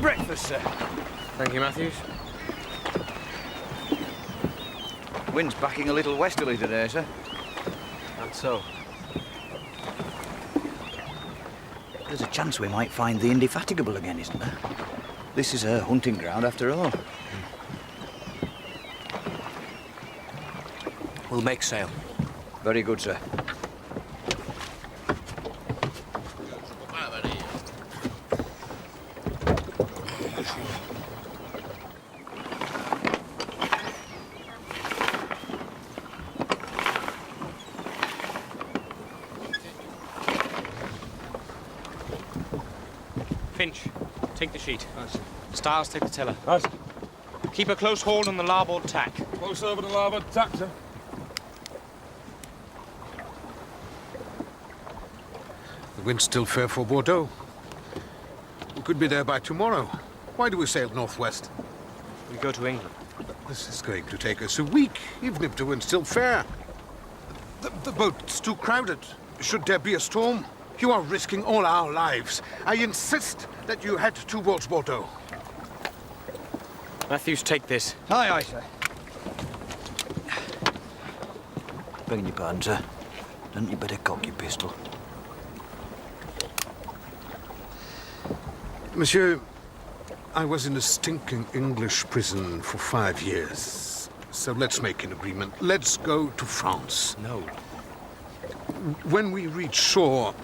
S20: Breakfast, sir.
S13: Thank you, Matthews.
S20: Wind's backing a little westerly today, sir.
S13: That's so.
S20: There's a chance we might find the Indefatigable again, isn't there? This is her hunting ground after all.
S13: We'll make sail.
S20: Very good, sir.
S6: Finch, take the sheet. Stiles, take the tiller. Right. Keep a close hold on the larboard tack.
S17: Close over the larboard tack, sir.
S21: The wind's still fair for Bordeaux. We could be there by tomorrow. Why do we sail northwest?
S6: We go to England.
S21: This is going to take us a week, even if the wind's still fair. The boat's too crowded. Should there be a storm, you are risking all our lives. I insist that you head towards Bordeaux.
S6: Matthews, take this.
S20: Aye, aye, sir. Begging your pardon, sir. Hadn't you better cock your pistol?
S21: Monsieur, I was in a stinking English prison for 5 years. So let's make an agreement. Let's go to France.
S13: No.
S21: When we reach shore,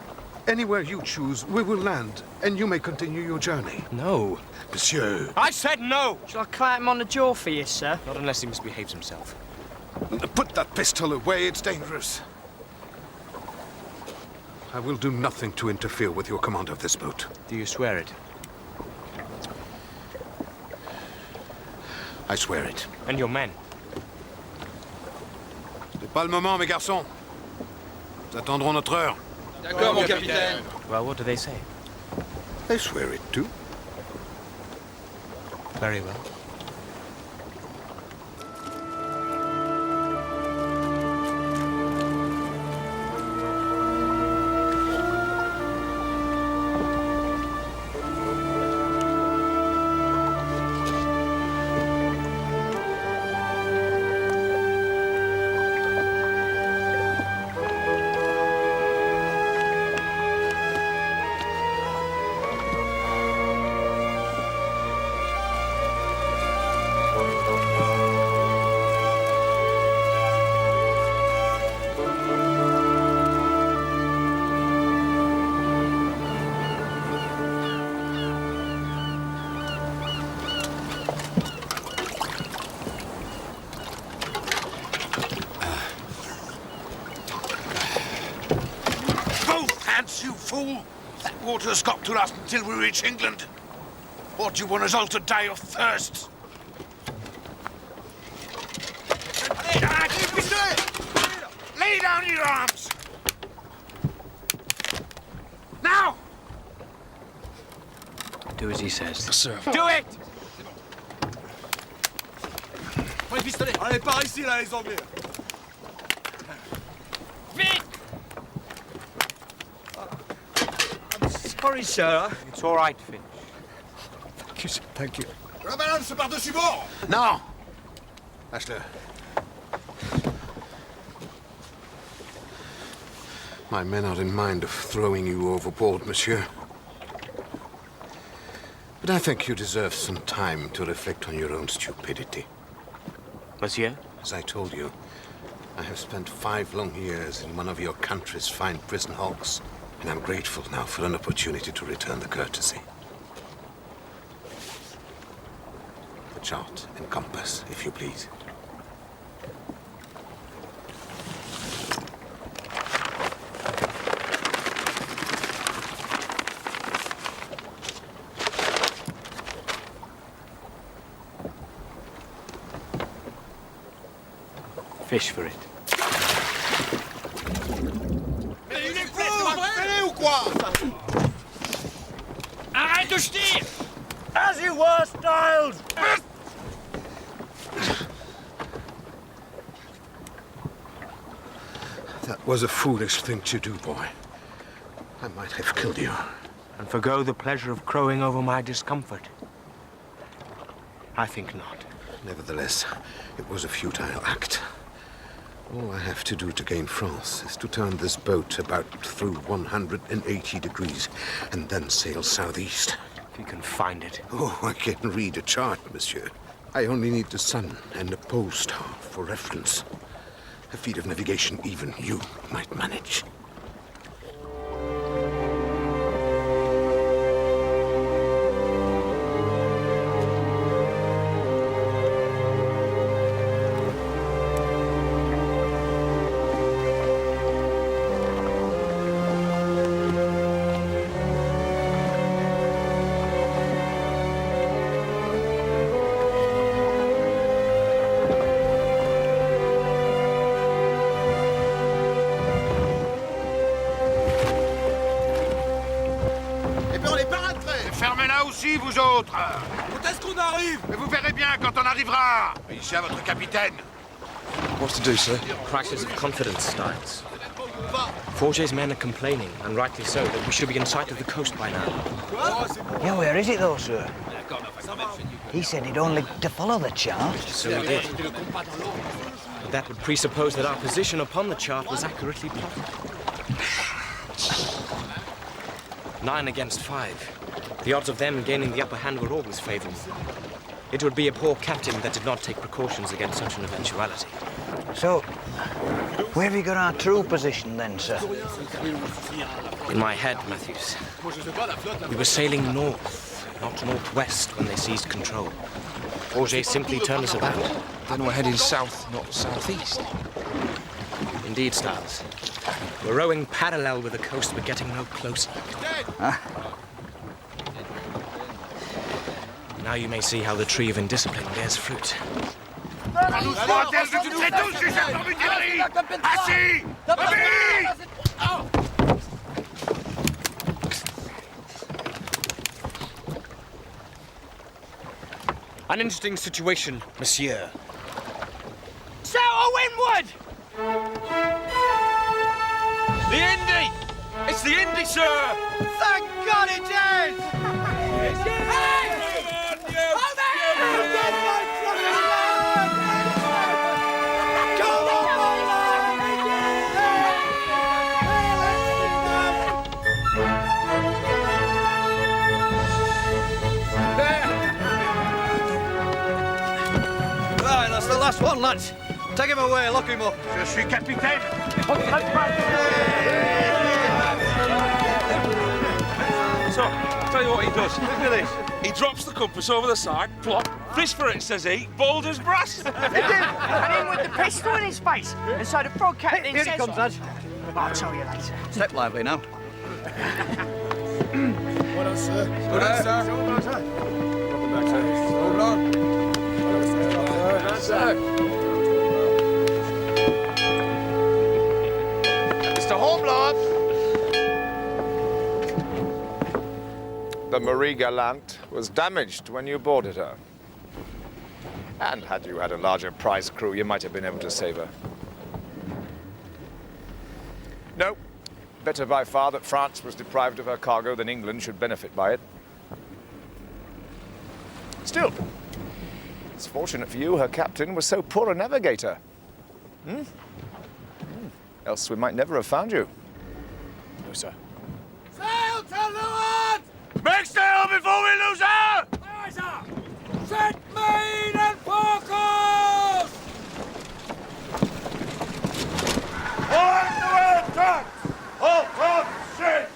S21: anywhere you choose, we will land, and you may continue your journey.
S13: No.
S21: Monsieur.
S6: I said no!
S19: Shall I climb him on the jaw for you, sir?
S13: Not unless he misbehaves himself.
S21: Put that pistol away, it's dangerous. I will do nothing to interfere with your command of this boat.
S13: Do you swear it?
S21: I swear it.
S13: And your men?
S21: C'est pas le moment, mes garçons. Nous attendrons notre heure.
S17: D'accord, mon capitaine.
S13: Well, what do they say?
S21: I swear it too.
S13: Very well.
S21: You fool! That water's got to last until we reach England. Or do you want us all to die of thirst? Lay down your arms! Now!
S13: Do as he says.
S21: Sir.
S6: Do it!
S2: Prends les pistolets. Allez, par ici, là, les Anglais.
S6: Vite!
S13: Sorry, sir. It's all right, Finch.
S11: Thank you, sir. Thank you.
S21: La balance par-dessus bord! Non! Lâche-le. My men are in mind of throwing you overboard, monsieur. But I think you deserve some time to reflect on your own stupidity.
S13: Monsieur?
S21: As I told you, I have spent 5 long years in one of your country's fine prison hulks, and I'm grateful now for an opportunity to return the courtesy. The chart and compass, if you please.
S13: Fish for it.
S6: Arrête de jeter!
S18: As you were, Styles!
S21: That was a foolish thing to do, boy. I might have killed you.
S13: And forgo the pleasure of crowing over my discomfort? I think not.
S21: Nevertheless, it was a futile act. All I have to do to gain France is to turn this boat about through 180 degrees and then sail southeast.
S13: If you can find it.
S21: Oh, I can read a chart, monsieur. I only need the sun and the pole star for reference. A feat of navigation even you might manage. Fermez-la aussi, vous autres!
S2: Quand est-ce qu'on arrive?
S21: Mais vous verrez bien quand on arrivera! Ici à votre capitaine!
S8: What's to do, sir?
S13: Crisis of confidence, Styles. Forget's men are complaining, and rightly so, that we should be in sight of the coast by now.
S15: Yeah, where is it though, sir? He said he'd only to follow the chart.
S13: So we did. That would presuppose that our position upon the chart was accurately plotted. 9 against 5. The odds of them gaining the upper hand were always favourable. It would be a poor captain that did not take precautions against such an eventuality.
S15: So, where have you got our true position then, sir?
S13: In my head, Matthews. We were sailing north, not northwest, when they seized control. Forget simply turned us about.
S8: Then we're heading south, not southeast.
S13: Indeed, Styles. We're rowing parallel with the coast, but getting no closer. Now you may see how the tree of indiscipline bears fruit.
S2: An interesting situation, monsieur.
S19: South or windward!
S17: The Indy! It's the Indy, sir!
S19: Thank God it is! Hey!
S20: Right, that's the last one, lads. Take him away, lock him up.
S9: Je suis capitaine.
S17: So, I'll tell you what he does. Look at this. He drops the compass over the side, plop, fish for it, says he, bold as brass.
S19: And in with the pistol in his face. And so the frog captain
S20: Here
S19: says...
S20: he comes, lads.
S19: I'll tell you later.
S20: Step lively now.
S12: Well done, sir.
S20: Well done, sir.
S12: Welcome back, sir. Hold on.
S9: Mr. Hornblower.
S16: The Marie Galante was damaged when you boarded her. And had you had a larger prize crew, you might have been able to save her. No. Better by far that France was deprived of her cargo than England should benefit by it. Still, it's fortunate for you her captain was so poor a navigator. Else we might never have found you. No, sir.
S9: Sail to leeward! Make sail before we lose her!
S19: Aye, sir! Set main and forecast!
S9: On the way, tracks! All from ship!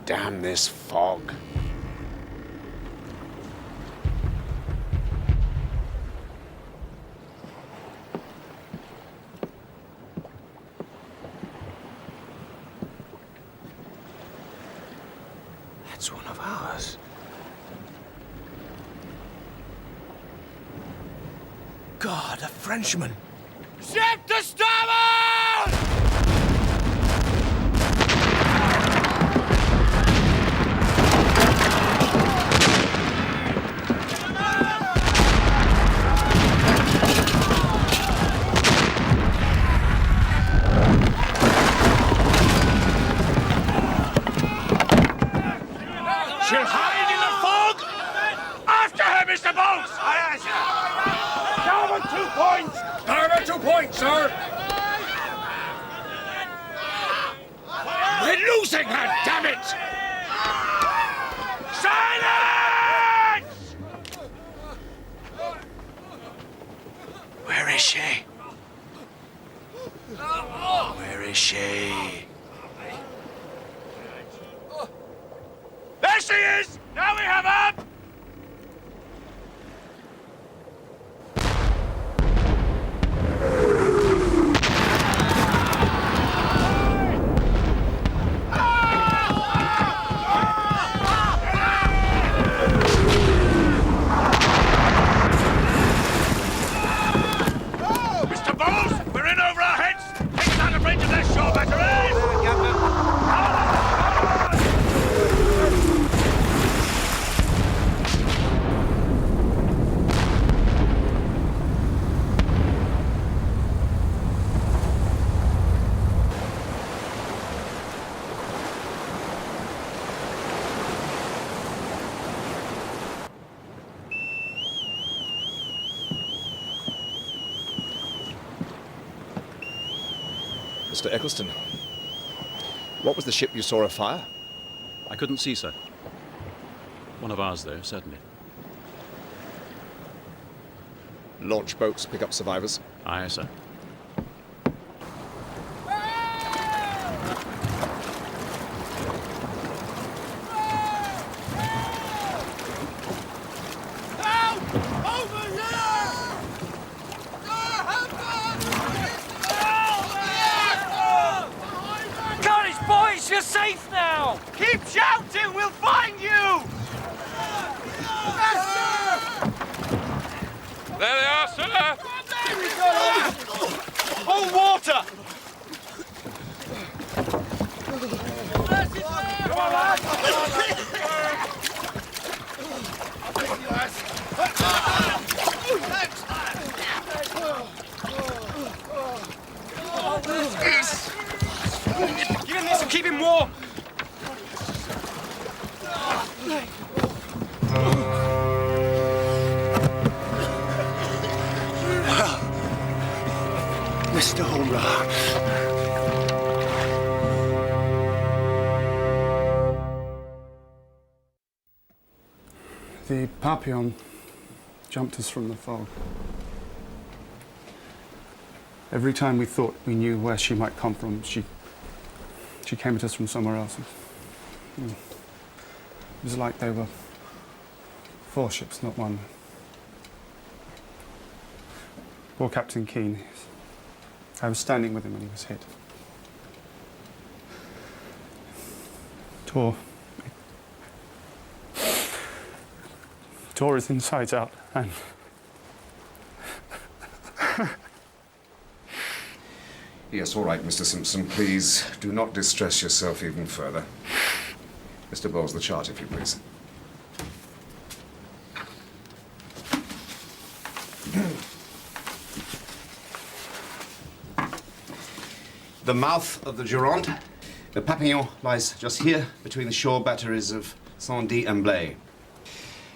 S16: Damn this fog.
S13: That's one of ours. God, a Frenchman.
S19: Ship to starboard!
S9: She'll hide in the fog! After her, Mr. Bones! Aye, aye, sir. Starboard 2 points!
S17: Starboard 2 points, sir! We're losing her, damn it!
S9: Silence!
S20: Where is she? Where is she?
S9: There she is! Now we have her! Mr. Bowles, we're in over our heads! Take out of range of their shore batteries!
S4: Mr. Eccleston, what was the ship you saw afire?
S3: I couldn't see, sir. One of ours, though, certainly.
S4: Launch boats pick up survivors?
S3: Aye, sir.
S6: safe now! Keep shouting, we'll find you!
S17: There they are, sir!
S2: Hold water!
S17: Come on, lads!
S2: Give him this and keep him warm!
S11: Well, Mr. Hornblower. The Papillon jumped us from the fog. Every time we thought we knew where she might come from, she came at us from somewhere else. It was like they were 4 ships, not one. Poor Captain Keane. I was standing with him when he was hit. Tore his insides out, and
S16: Yes, all right, Mr. Simpson. Please do not distress yourself even further. Mr. Bowles, the chart, if you please. The mouth of the Gironde. The Papillon lies just here, between the shore batteries of Saint-Dié-en-Blaye.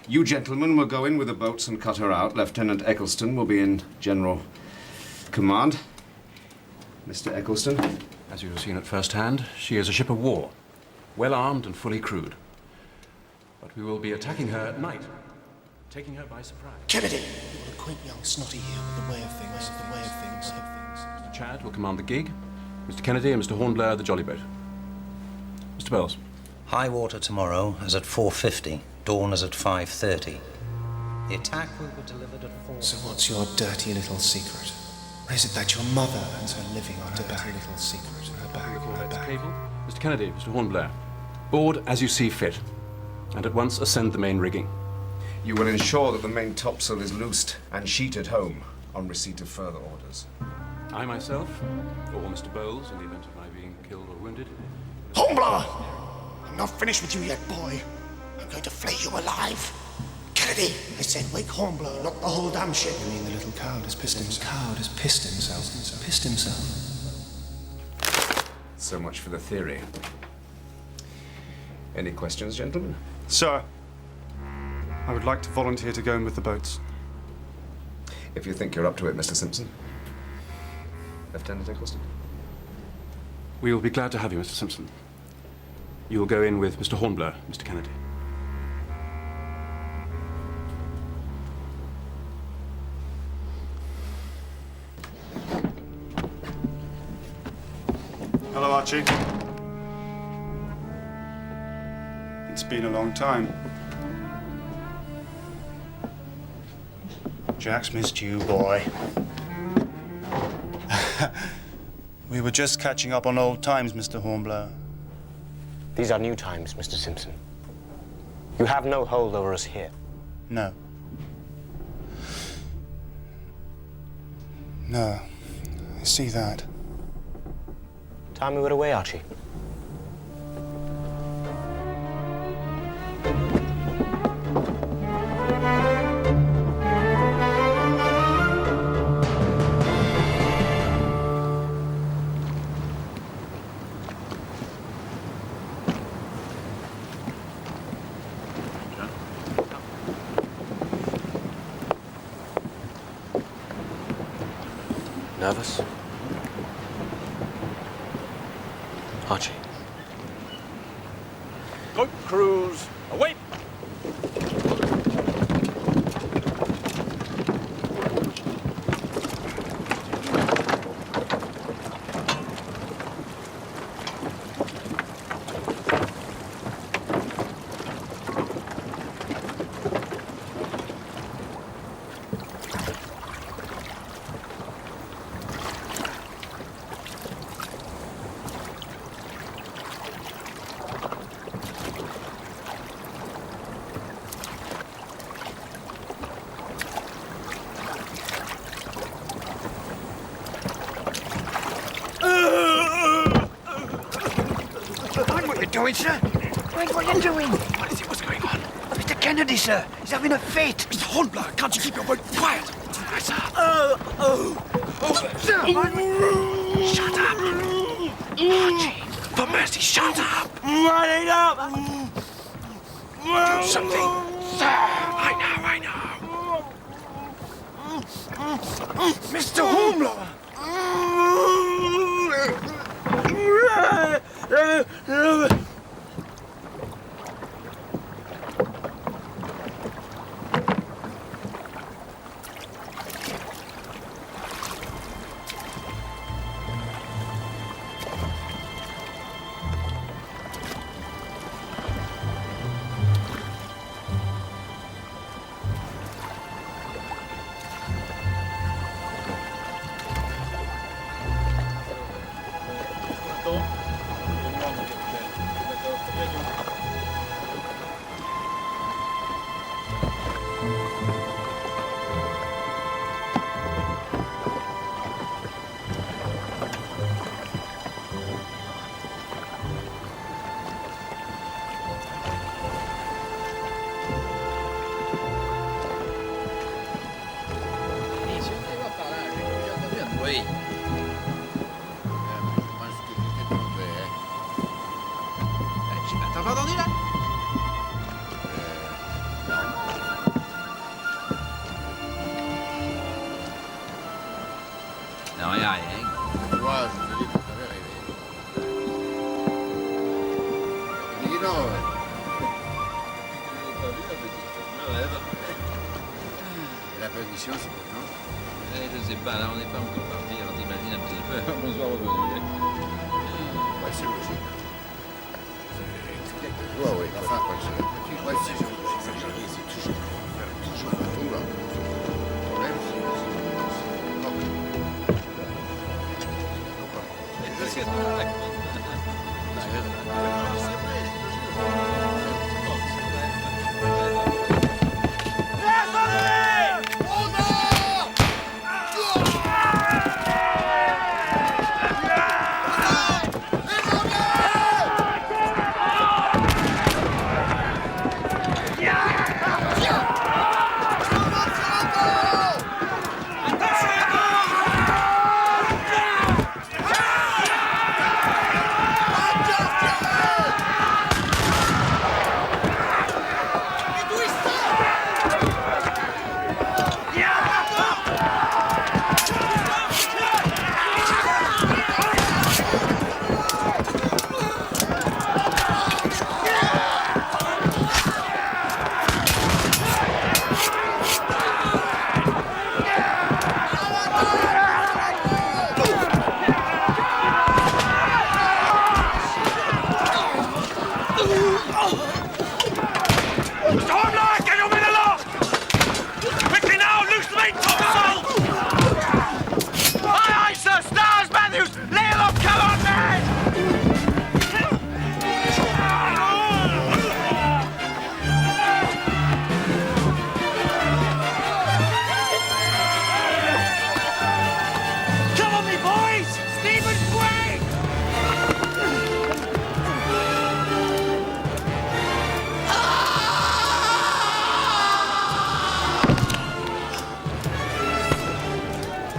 S16: You gentlemen will go in with the boats and cut her out. Lieutenant Eccleston will be in general command. Mr. Eccleston?
S3: As you have seen at first hand, she is a ship of war, well armed and fully crewed. But we will be attacking her at night, taking her by surprise.
S11: Kennedy! What a quaint young snotty here with the way of things, the way of things.
S3: Mr. Chad will command the gig, Mr. Kennedy and Mr. Hornblower the jolly boat. Mr. Bowles.
S1: High water tomorrow is at 4:50. Dawn is at 5:30. The attack will be delivered at 4.
S11: So what's your dirty little secret? Or is it that your mother earns her living on her back? Little secret, her back, her back.
S3: Cable. Mr. Kennedy, Mr. Hornblower. Board as you see fit, and at once ascend the main rigging.
S16: You will ensure that the main topsail is loosed and sheeted home on receipt of further orders.
S3: I myself, or Mr. Bowles, in the event of my being killed or wounded.
S11: Hornblower! I'm not finished with you yet, boy. I'm going to flay you alive. Kennedy, I said wake Hornblower, not the whole damn ship. You mean the little coward has pissed himself? The coward has pissed himself. Pissed himself.
S16: So much for the theory. Any questions, gentlemen?
S12: Sir, I would like to volunteer to go in with the boats.
S16: If you think you're up to it, Mr. Simpson. Lieutenant Eccleston.
S3: We will be glad to have you, Mr. Simpson. You will go in with Mr. Hornblower, Mr. Kennedy.
S12: Hello, Archie. It's been a long time.
S11: Jack's missed you, boy. We were just catching up on old times, Mr. Hornblower.
S13: These are new times, Mr. Simpson. You have no hold over us here.
S11: No. No. I see that.
S13: Time we were away, Archie.
S3: Nervous? Archie.
S17: Good crews. Away!
S18: doing, sir? Mind what you're doing? What is it? What's going on? Mr. Kennedy, sir. He's having a fit. Mr. Hornblower, can't you keep your word quiet? Right, sir. Sir! Shut up! Archie, for mercy, shut up!
S2: Running up!
S18: Do something. Sir! I know. Mr. Hornblower!
S21: T'as pas entendu là?
S5: Non, rien.
S21: Tu vois, je te dis que t'avais rêvé. Il dit non, ouais. Et la permission, c'est pour quand?
S5: Je sais pas, là on n'est pas encore parti, alors t'imagines un petit peu. Bonsoir revenu.
S21: Ouais, c'est logique. C'est joie, oui. Enfin, ouais, c'est toujours un tour là. Le problème,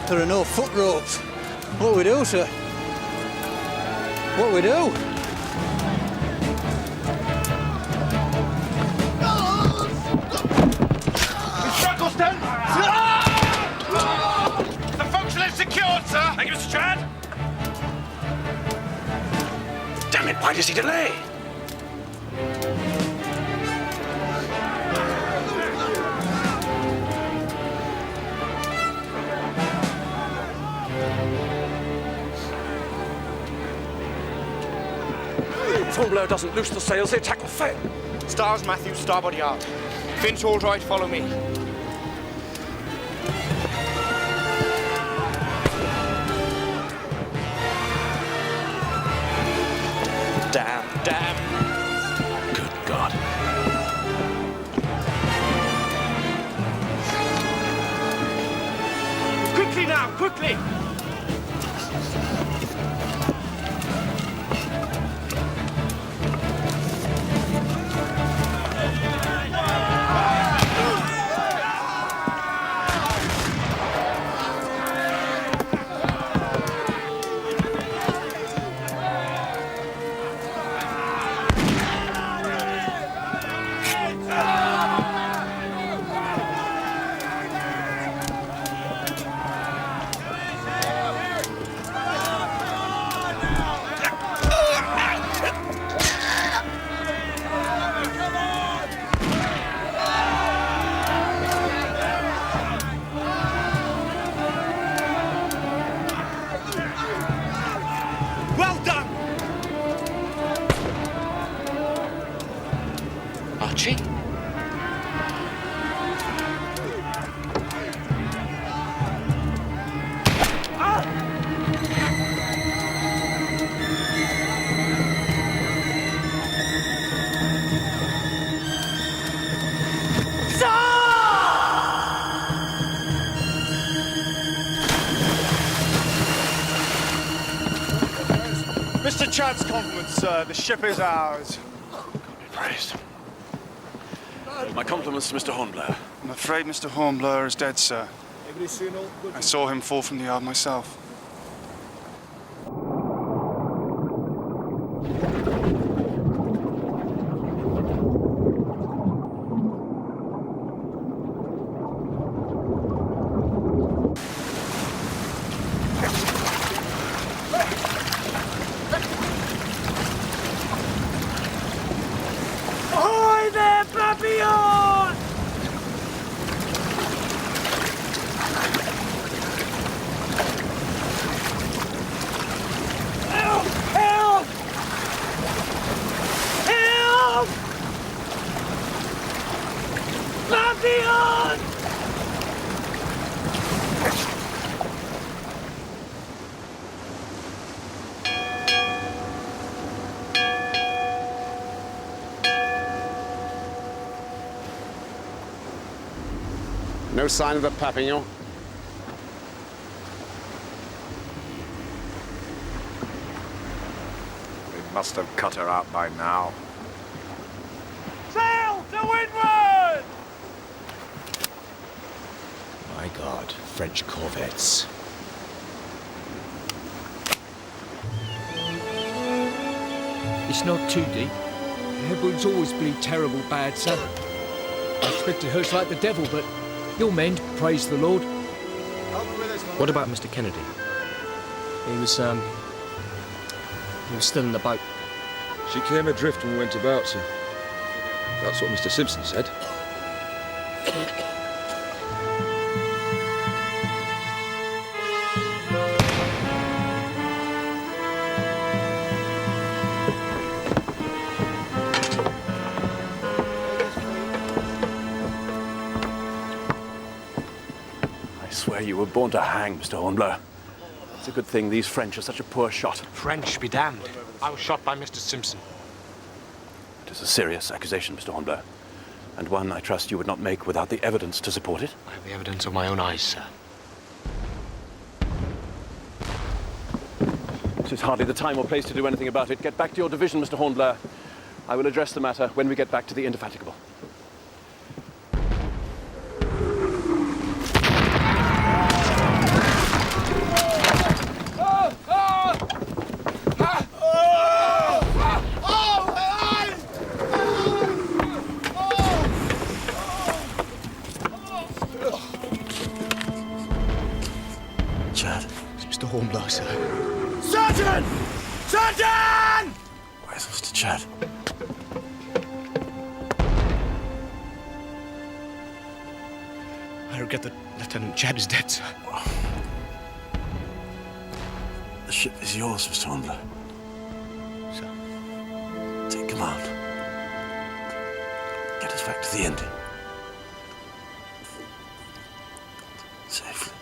S20: There are no foot ropes. What we do, sir? What we do?
S9: Struggleton! The function is secured, sir! Thank you, Mr. Chad.
S2: Damn it, why does he delay?
S3: If Hornblower doesn't loose the sails, the attack will fail.
S2: Stars, Matthew, starboard yard. Finch, all right, follow me.
S3: Damn. Good God.
S2: Quickly now, quickly!
S12: Chad's compliments, sir. The ship is ours.
S3: Praised. My compliments to Mr. Hornblower.
S11: I'm afraid Mr. Hornblower is dead, sir. I saw him fall from the yard myself.
S2: Ahoy there, Papillon! Help! Help! Help! Papillon!
S16: No sign of the Papillon.
S12: We must have cut her out by now.
S2: Sail to windward!
S8: My God, French corvettes.
S14: It's not too deep. The headwinds always bleed terrible bad, sir. I expect it hurts like the devil, but you'll mend, praise the Lord.
S13: What about Mr. Kennedy?
S14: He was still in the boat.
S17: She came adrift and went about, sir. That's what Mr. Simpson said.
S3: I swear you were born to hang, Mr. Hornblower. It's a good thing these French are such a poor shot.
S2: French be damned. I was shot by Mr. Simpson.
S3: It is a serious accusation, Mr. Hornblower, and one I trust you would not make without the evidence to support it.
S2: I have the evidence of my own eyes, sir.
S3: This is hardly the time or place to do anything about it. Get back to your division, Mr. Hornblower. I will address the matter when we get back to the Indefatigable.
S11: Chad, it's Mr. Hornblower, sir.
S2: Sergeant! Sergeant!
S11: Where's Mr. Chad?
S13: I regret that Lieutenant Chad is dead, sir.
S3: The ship is yours, Mr. Hornblower.
S13: Sir.
S3: Take command. Get us back to the Indy. Safely.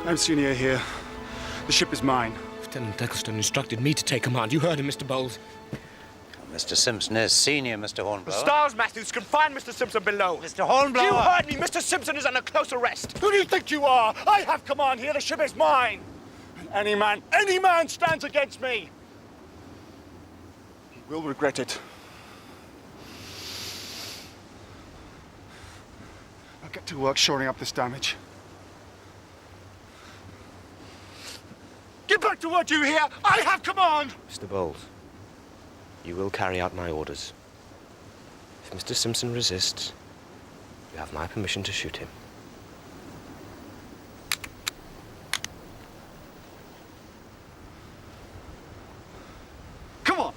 S11: I'm senior here. The ship is mine.
S13: Lieutenant Eccleston instructed me to take command. You heard him, Mr. Bowles.
S1: Mr. Simpson is senior, Mr. Hornblower.
S2: Stars, Matthews, can find Mr. Simpson below.
S1: Mr. Hornblower!
S2: You heard me. Mr. Simpson is under close arrest. Who do you think you are? I have command here. The ship is mine. And any man stands against me.
S11: He will regret it. I'll get to work shoring up this damage.
S2: Get back to work, you hear? I have command.
S13: Mr. Bowles, you will carry out my orders. If Mr. Simpson resists, you have my permission to shoot him.
S11: Come on!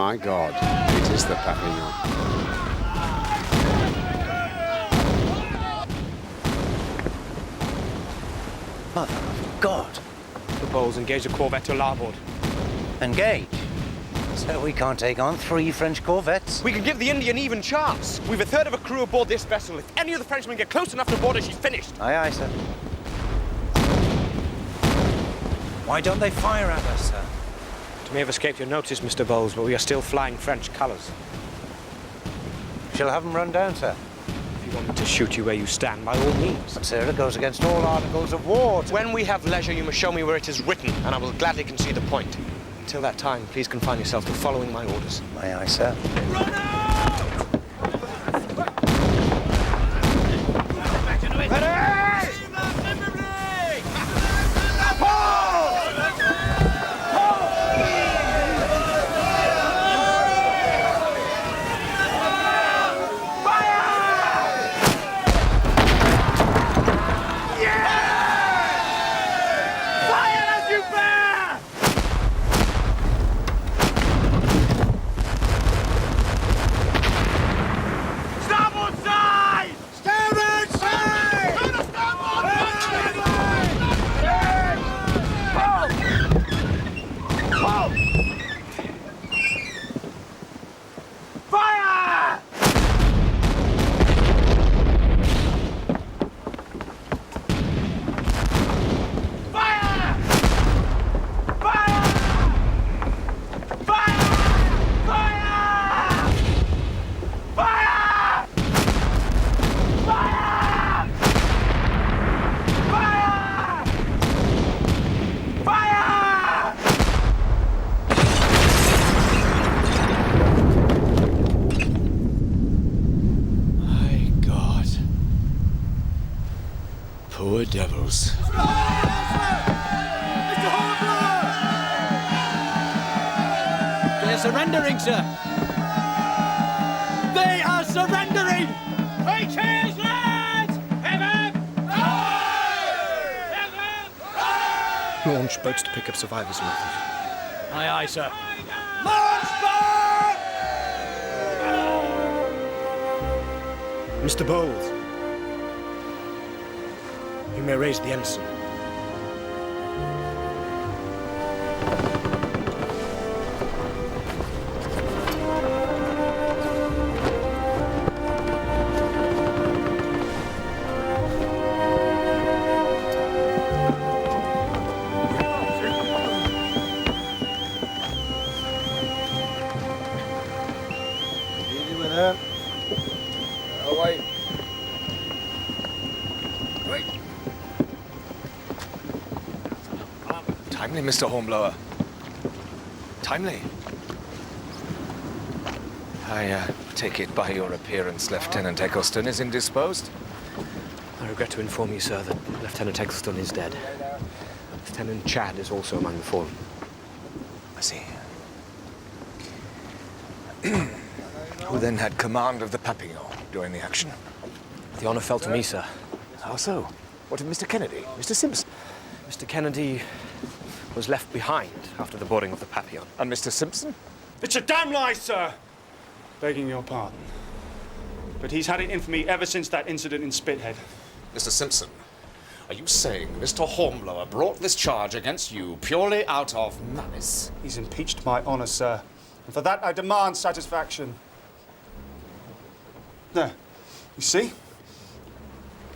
S16: my God, it is the Papillon.
S1: Mother of God.
S13: The Bowles engage the corvette to larboard.
S1: Engage? So we can't take on 3 French corvettes?
S6: We can give the Indian even chance. We've a third of a crew aboard this vessel. If any of the Frenchmen get close enough to board her, she's finished.
S1: Aye, aye, sir. Why don't they fire at us, sir?
S13: It may have escaped your notice, Mr. Bowles, but we are still flying French colours.
S1: Shall have them run down, sir.
S13: If you want me to shoot you where you stand, by all means.
S1: But, sir, it goes against all articles of war.
S6: When we have leisure, you must show me where it is written, and I will gladly concede the point.
S13: Until that time, please confine yourself to following my orders.
S1: Aye, aye, sir.
S13: Poor devils.
S14: They're surrendering, sir. They are surrendering!
S2: Hey, cheers, lads!
S4: Launch boats to pick up survivors, Matthew.
S14: Aye, aye, sir.
S11: Mr. Bowles, you may raise the ensign.
S12: Easy with him. Away.
S4: Timely, Mr. Hornblower. Timely. I take it by your appearance, Lieutenant Eccleston is indisposed?
S13: I regret to inform you, sir, that Lieutenant Eccleston is dead. Lieutenant Chad is also among the fallen.
S4: I see. Who then had command of the Papillon during the action?
S13: The honor fell to me, sir.
S4: How so? What of Mr. Kennedy? Mr. Simpson?
S13: Mr. Kennedy was left behind after the boarding of the Papillon.
S4: And Mr. Simpson?
S12: It's a damn lie, sir! Begging your pardon. But he's had it in for me ever since that incident in Spithead.
S16: Mr. Simpson, are you saying Mr. Hornblower brought this charge against you purely out of malice?
S12: He's impeached my honor, sir. And for that I demand satisfaction. There. You see?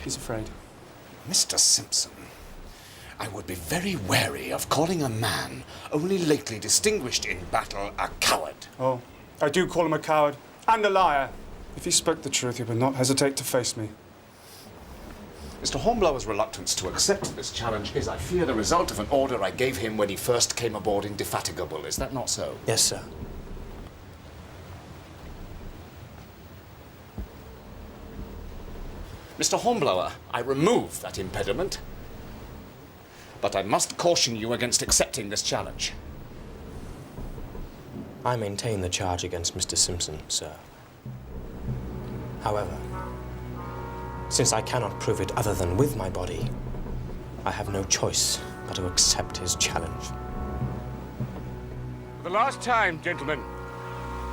S12: He's afraid.
S16: Mr. Simpson, I would be very wary of calling a man only lately distinguished in battle a coward.
S12: Oh, I do call him a coward and a liar. If he spoke the truth, he would not hesitate to face me.
S16: Mr. Hornblower's reluctance to accept this challenge is, I fear, the result of an order I gave him when he first came aboard Indefatigable. Is that not so?
S13: Yes, sir.
S16: Mr. Hornblower, I remove that impediment. But I must caution you against accepting this challenge.
S13: I maintain the charge against Mr. Simpson, sir. However, since I cannot prove it other than with my body, I have no choice but to accept his challenge.
S2: For the last time, gentlemen,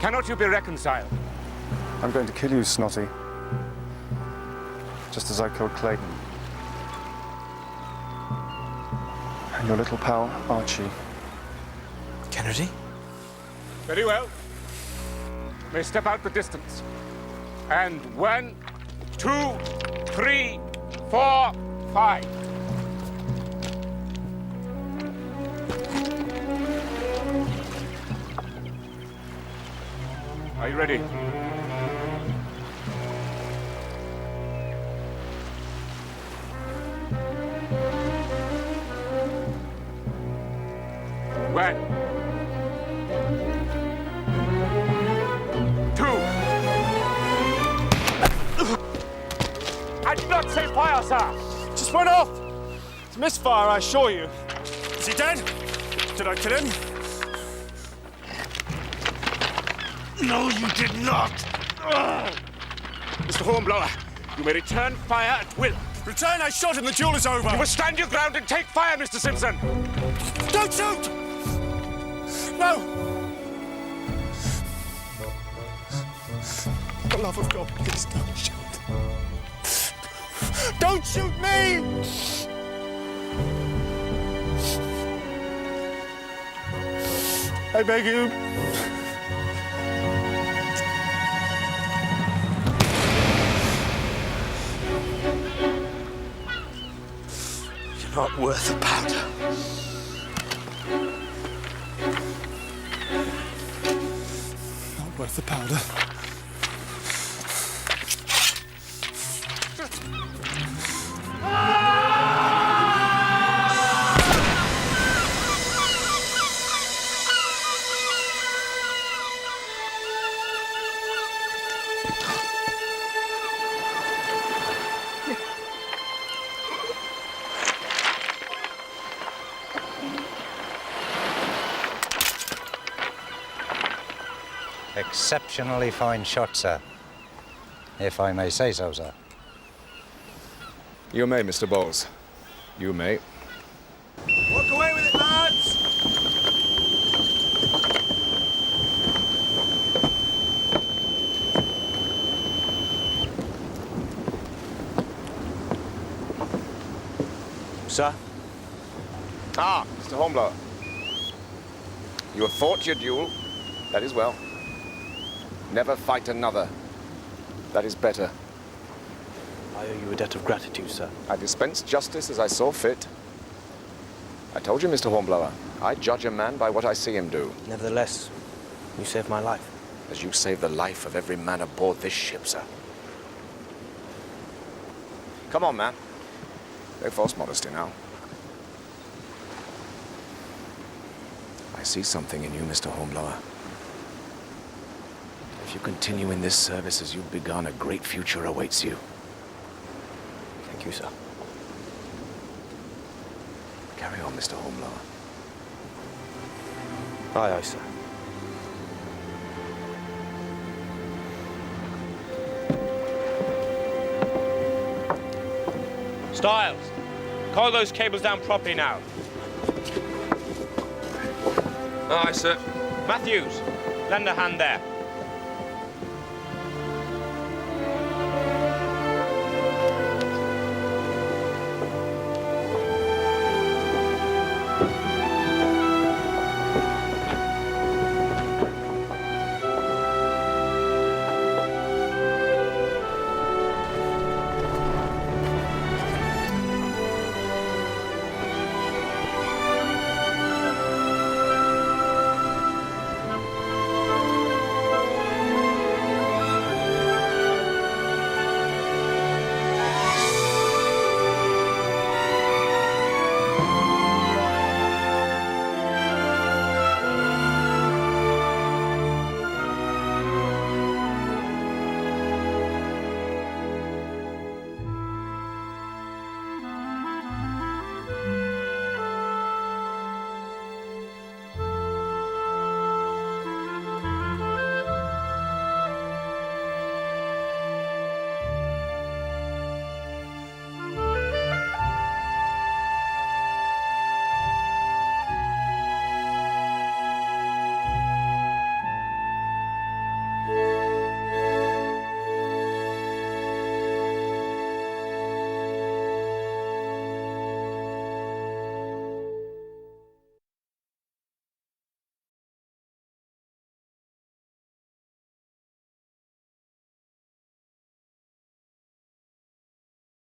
S2: Cannot you be reconciled?
S12: I'm going to kill you, Snotty. Just as I killed Clayton. And your little pal, Archie.
S13: Kennedy?
S2: Very well. You may step out the distance. And 1, 2, 3, 4, 5. Are you ready? One, 2. I did not say fire, sir.
S12: Just went off. It's misfire, I assure you. Is he dead? Did I kill him?
S2: No, you did not. Mr. Hornblower, you may return fire at will.
S12: Return, I shot him. The duel is over.
S2: You must stand your ground and take fire, Mr. Simpson.
S12: Don't shoot! No! For the love of God, please don't shoot. Don't shoot me! I beg you.
S2: You're not worth a powder.
S12: Not worth the powder.
S1: Exceptionally fine shot, sir. If I may say so, sir.
S4: You may, Mr. Bowles. You may.
S2: Walk away with it, lads!
S16: Sir? Ah, Mr. Hornblower. You have fought your duel. That is well. Never fight another. That is better.
S13: I owe you a debt of gratitude, sir.
S16: I dispensed justice as I saw fit. I told you, Mr. Hornblower, I judge a man by what I see him do.
S13: Nevertheless, you saved my life.
S16: As you saved the life of every man aboard this ship, sir. Come on, man. No false modesty now. I see something in you, Mr. Hornblower. If you continue in this service as you've begun, a great future awaits you.
S13: Thank you, sir.
S16: Carry on, Mr. Hornblower.
S13: Aye, aye, sir.
S6: Styles, coil those cables down properly now.
S17: Aye, sir.
S6: Matthews, lend a hand there.